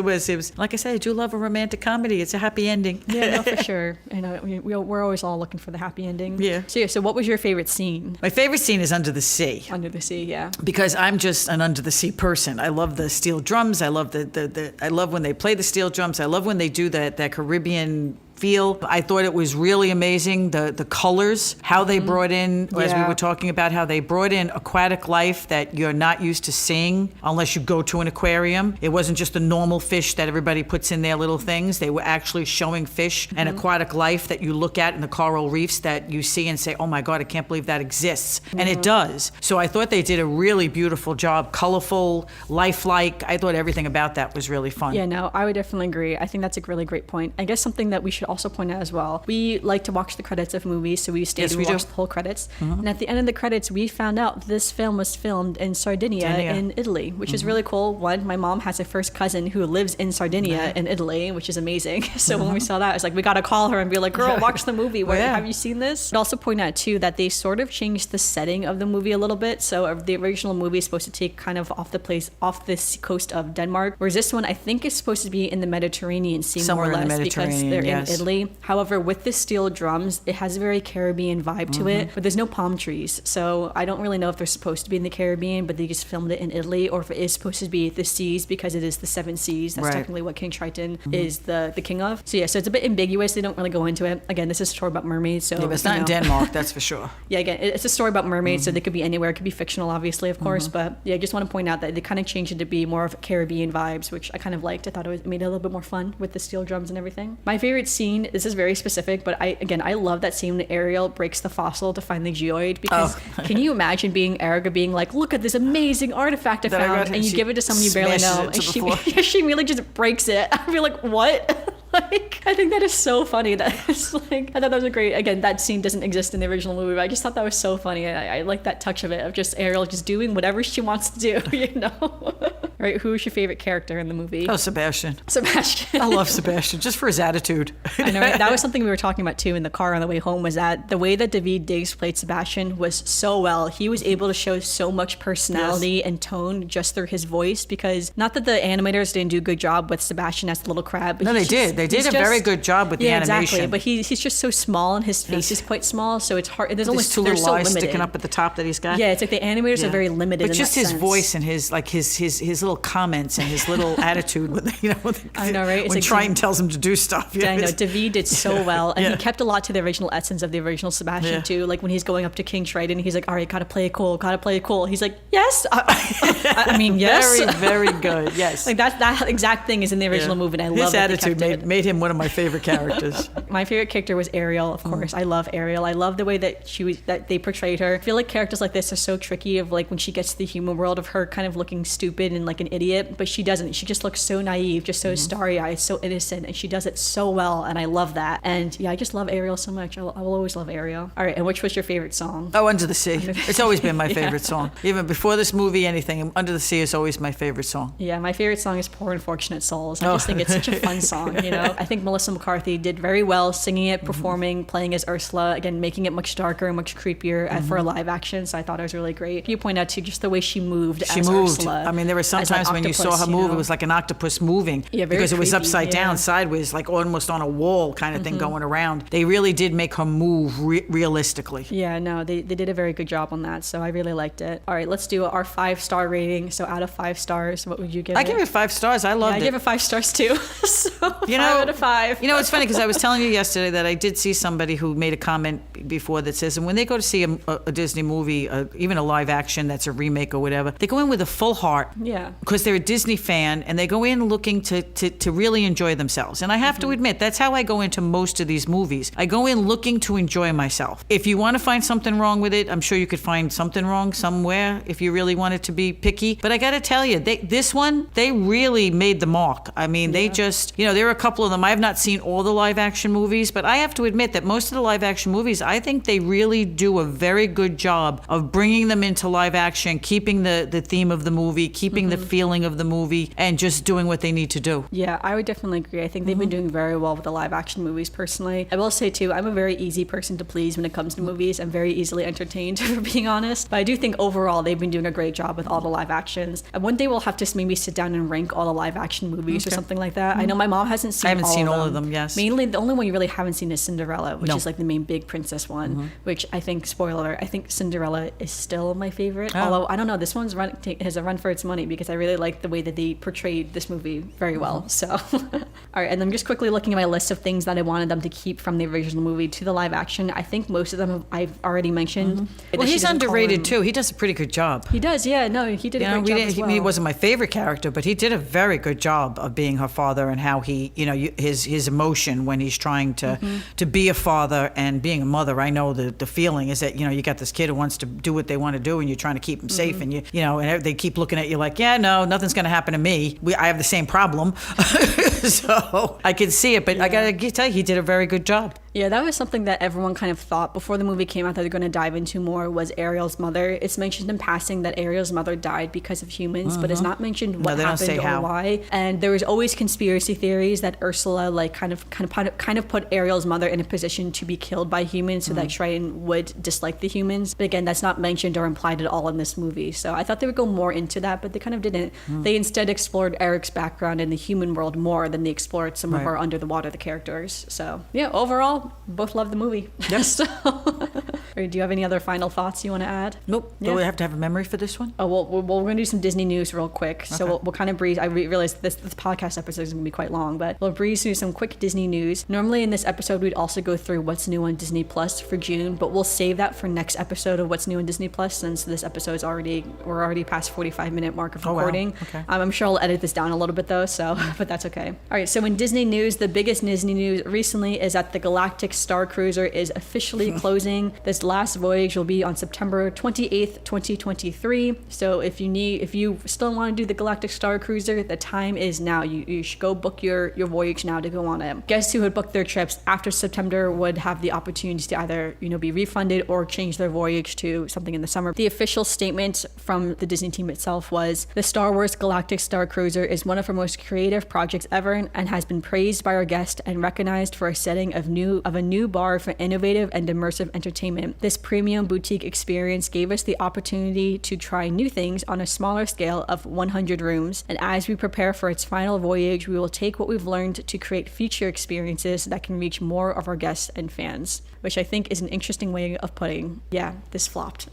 like I said, I do love a romantic comedy. It's a happy ending. Yeah, no, for sure. We're always all looking for the happy ending. Yeah. So what was your favorite scene? My favorite scene is Under the Sea. Under the Sea, yeah. Because I'm just an under the sea person. I love the steel drums. I love I love when they play the steel drums. I love when they do that Caribbean feel. I thought it was really amazing, the colors, how they brought in, as we were talking about, how they brought in aquatic life that you're not used to seeing unless you go to an aquarium. It wasn't just the normal fish that everybody puts in their little things. They were actually showing fish and aquatic life that you look at in the coral reefs that you see and say, oh my God, I can't believe that exists. And it does. So I thought they did a really beautiful job, colorful, lifelike. I thought everything about that was really fun. Yeah, no, I would definitely agree. I think that's a really great point. I guess something that we should also point out as well, we like to watch the credits of movies, so we stayed and watched the whole credits. And at the end of the credits, we found out this film was filmed in Sardinia in Italy, which is really cool. One, my mom has a first cousin who lives in Sardinia in Italy, which is amazing. So when we saw that, I was like, we got to call her and be like, girl, watch the movie. Have you seen this? I'd also point out too that they sort of changed the setting of the movie a little bit. So the original movie is supposed to take kind of off this coast of Denmark, whereas this one I think is supposed to be in the Mediterranean Sea, somewhere more or less, because they're in Italy. However, with the steel drums, it has a very Caribbean vibe to it, but there's no palm trees. So I don't really know if they're supposed to be in the Caribbean, but they just filmed it in Italy, or if it is supposed to be the seas because it is the seven seas. That's technically what King Triton is the king of. So yeah, so it's a bit ambiguous. They don't really go into it. Again, this is a story about mermaids. So yeah, but it's not in Denmark, that's for sure. Yeah, again, it's a story about mermaids, so they could be anywhere. It could be fictional, obviously, of course, but yeah, I just want to point out that they kind of changed it to be more of Caribbean vibes, which I kind of liked. I thought it made it a little bit more fun with the steel drums and everything. My favorite scene, this is very specific, but I love that scene when Ariel breaks the fossil to find the geoid, because can you imagine being Erica being like, look at this amazing artifact I found, and you give it to someone you barely know, and she really just breaks it. I'd be like, what? I think that is so funny. That is I thought that was a great, again, that scene doesn't exist in the original movie, but I just thought that was so funny. I like that touch of it, of just Ariel just doing whatever she wants to do, All All right, who was your favorite character in the movie? Oh, Sebastian. Sebastian. I love Sebastian just for his attitude. I know, right? That was something we were talking about too in the car on the way home, was that the way that David Diggs played Sebastian was so well. He was able to show so much personality and tone just through his voice, because not that the animators didn't do a good job with Sebastian as the little crab. But No, they did. They did a very good job with the animation. Exactly. But he's just so small and his face is quite small, so it's hard. There's only These two they're little so eyes limited. sticking up at the top that he's got. Yeah, it's like the animators are very limited. But in just that his sense. voice and his little comments and his little attitude when I know, right? It's when like Triton tells him to do stuff. I know David did so well, and Yeah. he kept a lot to the original essence of the original Sebastian too. Like when he's going up to King Triton, he's like, "All right, gotta play it cool, gotta play it cool." He's like, "Yes, I mean, yes." Very, very good. Yes. Like that exact thing is in the original movie, and I love his that attitude they kept it. made him one of my favorite characters. My favorite character was Ariel, of course. I love Ariel. I love the way that that they portrayed her. I feel like characters like this are so tricky, of like when she gets to the human world, of her kind of looking stupid and like an idiot, but she doesn't. She just looks so naive, just so starry-eyed, so innocent, and she does it so well, and I love that. And yeah, I just love Ariel so much. I will always love Ariel. All right, and which was your favorite song? Oh, Under the Sea. It's always been my favorite song. Even before this movie, anything, Under the Sea is always my favorite song. Yeah, my favorite song is Poor Unfortunate Souls. I just think it's such a fun song, you know? I think Melissa McCarthy did very well singing it, performing, playing as Ursula, again, making it much darker and much creepier for a live action, so I thought it was really great. You point out, too, just the way she moved as Ursula. I mean, there were some times when you saw her move, it was like an octopus moving. Yeah, very because it was creepy, upside down, sideways, like almost on a wall kind of thing going around. They really did make her move realistically. Yeah, no, they did a very good job on that, so I really liked it. All right, let's do our 5-star rating. So out of 5 stars, what would you give it? I give it 5 stars. I loved I give give it 5 stars too. So 5 out of 5. You know, it's funny because I was telling you yesterday that I did see somebody who made a comment before that says, and when they go to see a Disney movie, even a live action that's a remake or whatever, they go in with a full heart. Yeah. Because they're a Disney fan and they go in looking to really enjoy themselves. And I have to admit, that's how I go into most of these movies. I go in looking to enjoy myself. If you want to find something wrong with it, I'm sure you could find something wrong somewhere if you really wanted to be picky. But I got to tell you, this one, they really made the mark. I mean, they just, you know, there are a couple of them. I have not seen all the live action movies, but I have to admit that most of the live action movies, I think they really do a very good job of bringing them into live action, keeping the theme of the movie, keeping the feeling of the movie, and just doing what they need to do. Yeah, I would definitely agree. I think they've been doing very well with the live action movies personally. I will say too, I'm a very easy person to please when it comes to movies. I'm very easily entertained, for being honest. But I do think overall they've been doing a great job with all the live actions. And one day we'll have to maybe sit down and rank all the live action movies or something like that. I know my mom hasn't seen I haven't seen all of them, yes. Mainly, the only one you really haven't seen is Cinderella, which is like the main big princess one, which I think, spoiler alert, I think Cinderella is still my favorite. Although, I don't know, this one's has a run for its money because I really like the way that they portrayed this movie very well. So, all right, and I'm just quickly looking at my list of things that I wanted them to keep from the original movie to the live action. I think most of them I've already mentioned. Well, he's underrated too. He does a pretty good job. He does, yeah. No, he did a great job as well. He wasn't my favorite character, but he did a very good job of being her father and how he, you know, his emotion when he's trying to be a father and being a mother. I know the feeling is that, you know, you got this kid who wants to do what they want to do and you're trying to keep him safe and you know, and they keep looking at you like, yeah, no, nothing's going to happen to me. I have the same problem. So I can see it, but I got to tell you, he did a very good job. Yeah, that was something that everyone kind of thought before the movie came out that they're going to dive into more, was Ariel's mother. It's mentioned in passing that Ariel's mother died because of humans, but it's not mentioned what happened or why. And there was always conspiracy theories that Ursula like kind of put Ariel's mother in a position to be killed by humans so that Triton would dislike the humans. But again, that's not mentioned or implied at all in this movie. So I thought they would go more into that, but they kind of didn't. They instead explored Eric's background in the human world more than they explored some of our under the water, the characters. So yeah, overall, both love the movie. Yes. Do you have any other final thoughts you want to add? Nope. Yeah. Do we have to have a memory for this one? Oh, well, we're going to do some Disney news real quick. So we'll kind of breeze. I realized this podcast episode is going to be quite long, but we'll breeze through some quick Disney news. Normally in this episode, we'd also go through what's new on Disney Plus for June, but we'll save that for next episode of what's new on Disney Plus, since this episode's we're already past 45-minute mark of recording. Wow. Okay. I'm sure I'll edit this down a little bit though, so but that's okay. All right. So in Disney news, the biggest Disney news recently is that the Galactic Star Cruiser is officially closing. This Star's last voyage will be on September 28th, 2023. So if you still want to do the Galactic Star Cruiser, the time is now. You should go book your voyage now to go on it. Guests who had booked their trips after September would have the opportunity to either, be refunded or change their voyage to something in the summer. The official statement from the Disney team itself was, the Star Wars Galactic Star Cruiser is one of our most creative projects ever and has been praised by our guests and recognized for a setting of a new bar for innovative and immersive entertainment. This premium boutique experience gave us the opportunity to try new things on a smaller scale of 100 rooms, and as we prepare for its final voyage, we will take what we've learned to create future experiences that can reach more of our guests and fans, which I think is an interesting way of putting, this flopped.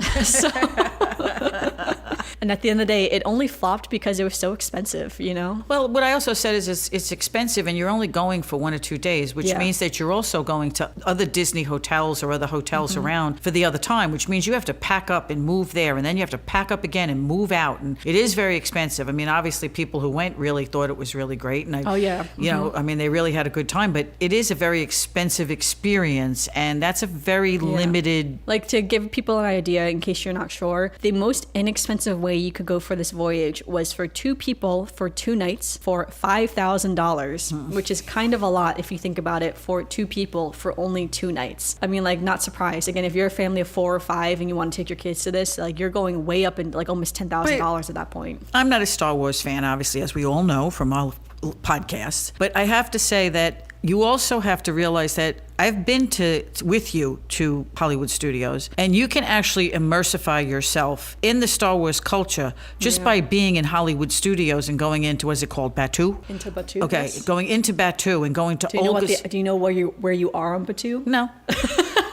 And at the end of the day, it only flopped because it was so expensive, Well, what I also said is it's expensive and you're only going for 1 or 2 days, which means that you're also going to other Disney hotels or other hotels around for the other time, which means you have to pack up and move there, and then you have to pack up again and move out. And it is very expensive. I mean, obviously people who went really thought it was really great. And they really had a good time, but it is a very expensive experience, and that's a very limited. Like, to give people an idea, in case you're not sure, the most inexpensive way you could go for this voyage was for 2 people for 2 nights for $5,000, which is kind of a lot if you think about it, for 2 people for only 2 nights. I mean, like, not surprised. Again, if you're a family of 4 or 5 and you want to take your kids to this, like, you're going way up in like almost $10,000 at that point. I'm not a Star Wars fan, obviously, as we all know from our podcasts, but I have to say that you also have to realize that I've been with you to Hollywood studios, and you can actually immersify yourself in the Star Wars culture just by being in Hollywood studios and going into, what's it called, Batuu? Into Batuu. Okay, yes. Going into Batuu and going to Olga's. Do you know where you are on Batuu? No.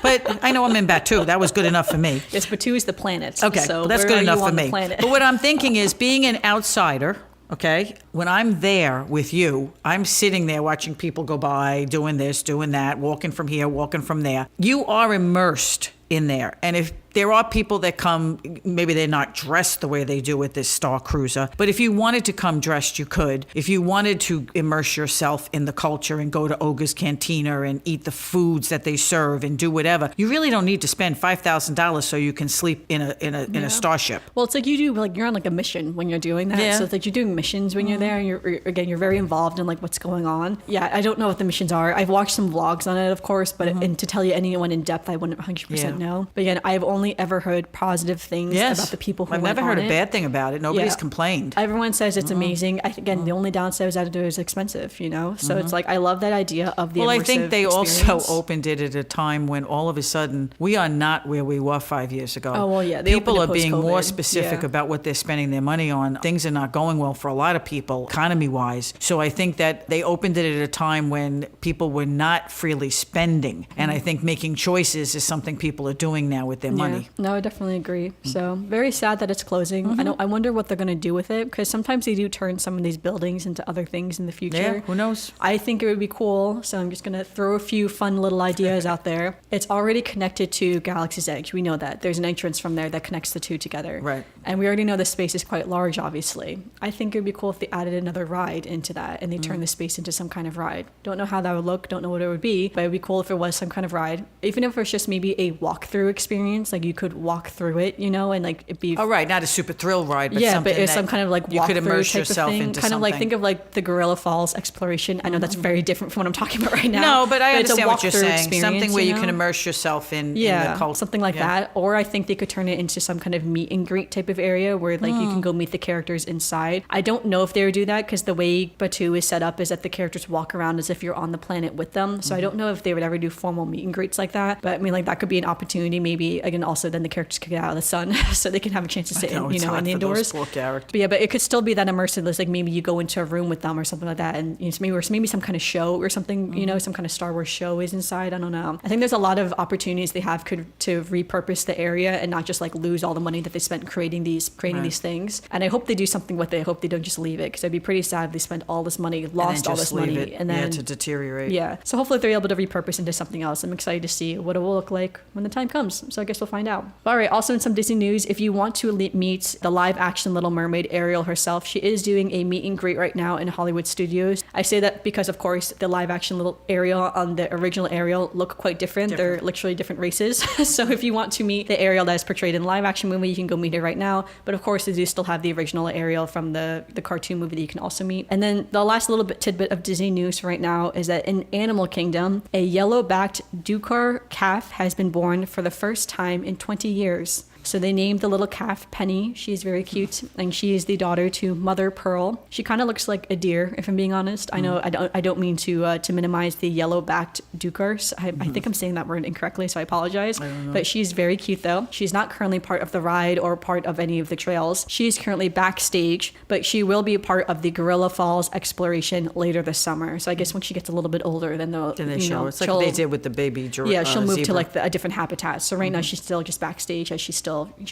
But I know I'm in Batuu. That was good enough for me. Yes, Batuu is the planet. Okay, so well, that's good enough for me. But what I'm thinking is, being an outsider, okay, when I'm there with you, I'm sitting there watching people go by, doing this, doing that, walking from here, walking from there. You are immersed in there. And if there are people that come, maybe they're not dressed the way they do with this Star Cruiser, but if you wanted to come dressed, you could. If you wanted to immerse yourself in the culture and go to Olga's Cantina and eat the foods that they serve and do whatever, you really don't need to spend $5,000 so you can sleep in a starship. Well, it's like you're on like a mission when you're doing that. Yeah. So it's like you're doing missions when you're there, and you're very involved in like what's going on. Yeah, I don't know what the missions are. I've watched some vlogs on it, of course, but and to tell you anyone in depth, I wouldn't 100% know. But again, I've only ever heard positive things about the people who I've went never heard on a bad thing about it. Nobody's complained. Everyone says it's amazing. Again, the only downside is that it is expensive, So it's like, I love that idea of the immersive I think they experience. also opened it at a time when all of a sudden we are not where we were 5 years ago. Oh, well, yeah. People are being more post-COVID. specific about what they're spending their money on. Things are not going well for a lot of people, economy-wise. So I think that they opened it at a time when people were not freely spending. And I think making choices is something people are doing now with their money. No, I definitely agree. So very sad that it's closing. I wonder what they're going to do with it, because sometimes they do turn some of these buildings into other things in the future. Yeah, who knows? I think it would be cool. So I'm just going to throw a few fun little ideas out there. It's already connected to Galaxy's Edge. We know that. There's an entrance from there that connects the two together. Right. And we already know the space is quite large, obviously. I think it would be cool if they added another ride into that and they turned the space into some kind of ride. Don't know how that would look. Don't know what it would be. But it would be cool if it was some kind of ride. Even if it was just maybe a walkthrough experience. Like, you could walk through it, and like it'd be. Oh, right. Not a super thrill ride, but yeah, something but it's that some kind of like you could walkthrough immerse type yourself of thing. into Kind of something. like, think of like the Gorilla Falls exploration. I know that's very different from what I'm talking about right now. No, but I it's a understand what you're walkthrough saying. experience, Something where you can immerse yourself in the culture. Something like that. Or I think they could turn it into some kind of meet and greet type of area where like you can go meet the characters inside. I don't know if they would do that, because the way Batuu is set up is that the characters walk around as if you're on the planet with them. So I don't know if they would ever do formal meet and greets like that. But I mean, like, that could be an opportunity. Maybe again, also then the characters could get out of the sun so they can have a chance to sit in the indoors. Poor characters. But it could still be that immersive. Like, maybe you go into a room with them or something like that, and maybe some kind of show or something. Some kind of Star Wars show is inside. I don't know. I think there's a lot of opportunities they have to repurpose the area and not just like lose all the money that they spent creating these things. And I hope they do something with it. I hope they don't just leave it, because I'd be pretty sad if they spent all this money, lost all this money, and then to deteriorate. Yeah. So hopefully they're able to repurpose into something else. I'm excited to see what it will look like when the time comes. So I guess we'll find find out. All right, also in some Disney news, if you want to meet the live action Little Mermaid, Ariel herself, she is doing a meet and greet right now in Hollywood Studios. I say that because, of course, the live action little Ariel on the original Ariel look quite different. They're literally different races. So if you want to meet the Ariel that is portrayed in the live action movie, you can go meet her right now. But of course, they do still have the original Ariel from the cartoon movie that you can also meet. And then the last little bit tidbit of Disney news right now is that in Animal Kingdom, a yellow-backed Dukar calf has been born for the first time in 20 years. So they named the little calf Penny. She's very cute, and she is the daughter to Mother Pearl. She kind of looks like a deer, if I'm being honest. I know I don't mean to minimize the yellow-backed Dukars. I think I'm saying that word incorrectly, so I apologize. But she's very cute, though. She's not currently part of the ride or part of any of the trails. She's currently backstage, but she will be a part of the Gorilla Falls exploration later this summer. So I guess when she gets a little bit older, then they show. It's like they did with the baby giraffe. Yeah, she'll move zebra. to like a different habitat. So right now she's still just backstage as she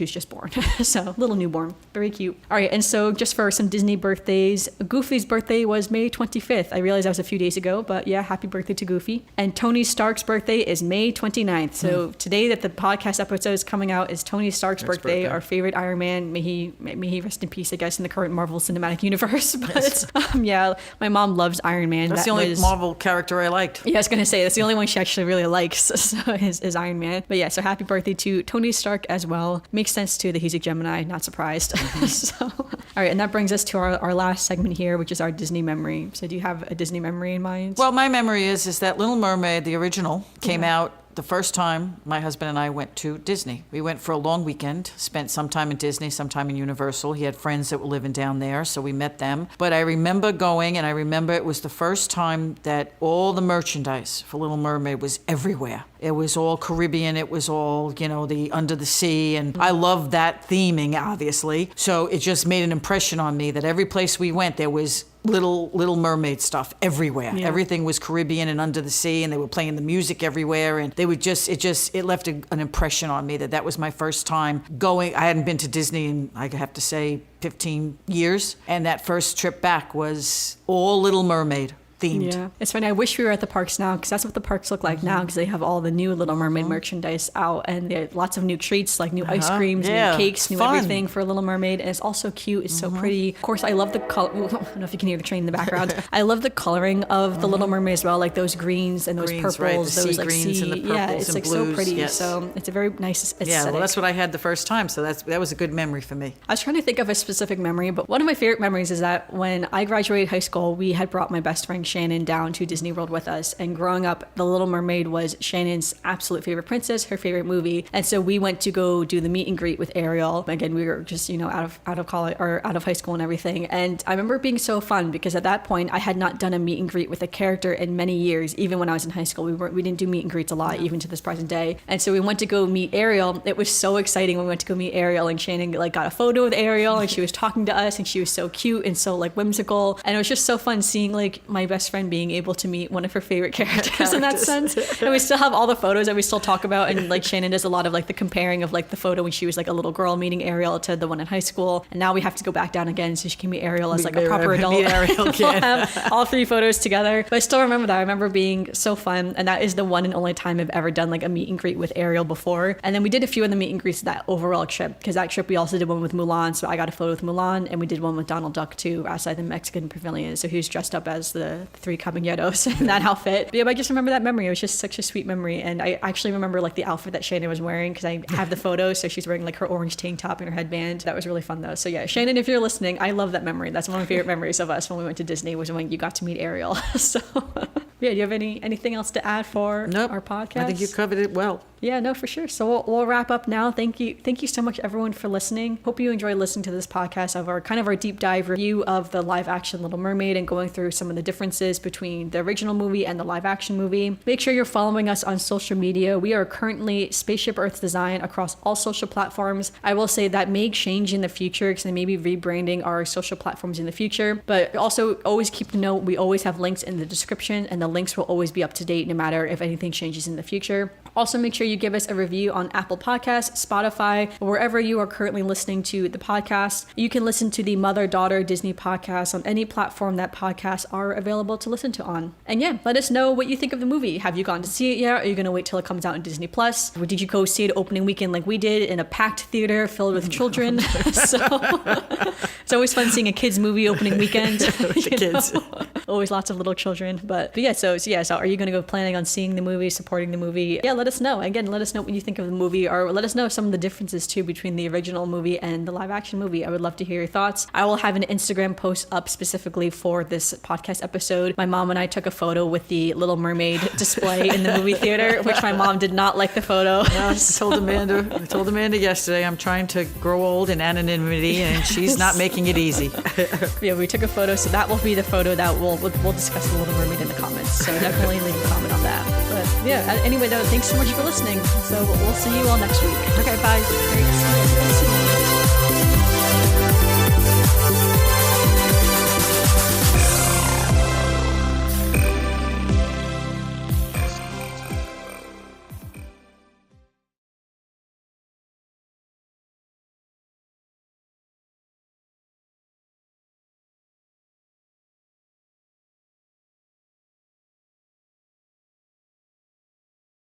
was just born. So little newborn, very cute. All right, and so just for some Disney birthdays, Goofy's birthday was May 25th. I realized that was a few days ago, but yeah, happy birthday to Goofy. And Tony Stark's birthday is May 29th. So today that the podcast episode is coming out is Tony Stark's birthday, our favorite Iron Man. May he rest in peace, I guess, in the current Marvel Cinematic Universe. But yeah, my mom loves Iron Man. That's the only Marvel character I liked. Yeah, I was gonna say that's the only one she actually really likes. So is Iron Man. But yeah, so happy birthday to Tony Stark as well. Makes sense too that he's a Gemini, not surprised. So all right, and that brings us to our last segment here, which is our Disney memory. So do you have a Disney memory in mind? Well, my memory is that Little Mermaid, the original, came out the first time my husband and I went to Disney. We went for a long weekend, spent some time in Disney, some time in Universal. He had friends that were living down there, so we met them. But I remember going, and I remember it was the first time that all the merchandise for Little Mermaid was everywhere. It was all Caribbean. It was all, the under the sea. And I love that theming, obviously. So it just made an impression on me that every place we went, there was Little Mermaid stuff everywhere. Yeah. Everything was Caribbean and under the sea, and they were playing the music everywhere, and they would it left an impression on me that was my first time going. I hadn't been to Disney in, I have to say, 15 years, and that first trip back was all Little Mermaid themed. Yeah, it's funny. I wish we were at the parks now, because that's what the parks look like now, because they have all the new Little Mermaid merchandise out, and there are lots of new treats, like new ice creams, new cakes, new everything for Little Mermaid, and it's all so cute. It's so pretty. Of course, I love the color. I don't know if you can hear the train in the background. I love the coloring of the Little Mermaid as well, like those greens and those purples, right, those sea like greens and the purples, yeah, it's and like blues, so pretty. yes. So it's a very nice aesthetic. Yeah, well, that's what I had the first time, so that was a good memory for me. I was trying to think of a specific memory, but one of my favorite memories is that when I graduated high school, we had brought my best friend Shannon down to Disney World with us, and growing up, The Little Mermaid was Shannon's absolute favorite princess, her favorite movie, and so we went to go do the meet and greet with Ariel. Again, we were just out of college or out of high school and everything, and I remember it being so fun because at that point I had not done a meet and greet with a character in many years. Even when I was in high school, we didn't do meet and greets a lot, even to this present day. And so we went to go meet Ariel. It was so exciting when we went to go meet Ariel, and Shannon got a photo with Ariel, and she was talking to us, and she was so cute and so whimsical, and it was just so fun seeing my best friend being able to meet one of her favorite characters in that sense. And we still have all the photos that we still talk about, and Shannon does a lot of the comparing of the photo when she was a little girl meeting Ariel to the one in high school, and now we have to go back down again so she can meet Ariel as a proper adult. We'll have all three photos together. But I still remember that. I remember being so fun, and that is the one and only time I've ever done a meet and greet with Ariel before. And then we did a few of the meet and greets that overall trip, because that trip we also did one with Mulan, so I got a photo with Mulan, and we did one with Donald Duck too outside the Mexican pavilion, so he was dressed up as the three caballeros in that outfit. But yeah, I just remember that memory. It was just such a sweet memory, and I actually remember the outfit that Shannon was wearing, because I have the photo. So she's wearing her orange tank top and her headband. That was really fun though. So yeah, Shannon, if you're listening, I love that memory. That's one of my favorite memories of us when we went to Disney, was when you got to meet Ariel. So yeah, do you have anything else to add for our podcast? I think you covered it well. Yeah, no, for sure. So we'll wrap up now. Thank you so much, everyone, for listening. Hope you enjoyed listening to this podcast of our deep dive review of the live action Little Mermaid and going through some of the differences between the original movie and the live action movie. Make sure you're following us on social media. We are currently Spaceship Earth Design across all social platforms. I will say that may change in the future, because I may be rebranding our social platforms in the future, but also always keep to note we always have links in the description, and the links will always be up to date no matter if anything changes in the future. Also, make sure you give us a review on Apple Podcasts, Spotify, or wherever you are currently listening to the podcast. You can listen to the Mother-Daughter Disney podcast on any platform that podcasts are available to listen to on. And yeah, let us know what you think of the movie. Have you gone to see it yet? Are you going to wait till it comes out on Disney Plus? Or did you go see it opening weekend like we did in a packed theater filled with children? So it's always fun seeing a kids movie opening weekend. With the kids. Always lots of little children. But yeah, so are you going to go planning on seeing the movie, supporting the movie? Yeah, let us know. Again, let us know what you think of the movie, or let us know some of the differences too between the original movie and the live action movie. I would love to hear your thoughts. I will have an Instagram post up specifically for this podcast episode. My mom and I took a photo with the Little Mermaid display in the movie theater, which my mom did not like the photo. I told Amanda yesterday I'm trying to grow old in anonymity, and she's not making it easy. Yeah, we took a photo, so that will be the photo that we'll discuss the Little Mermaid in the comments. So definitely leave a comment on that. But yeah, anyway though, thanks so much for listening. So we'll see you all next week. Okay, bye. Thanks.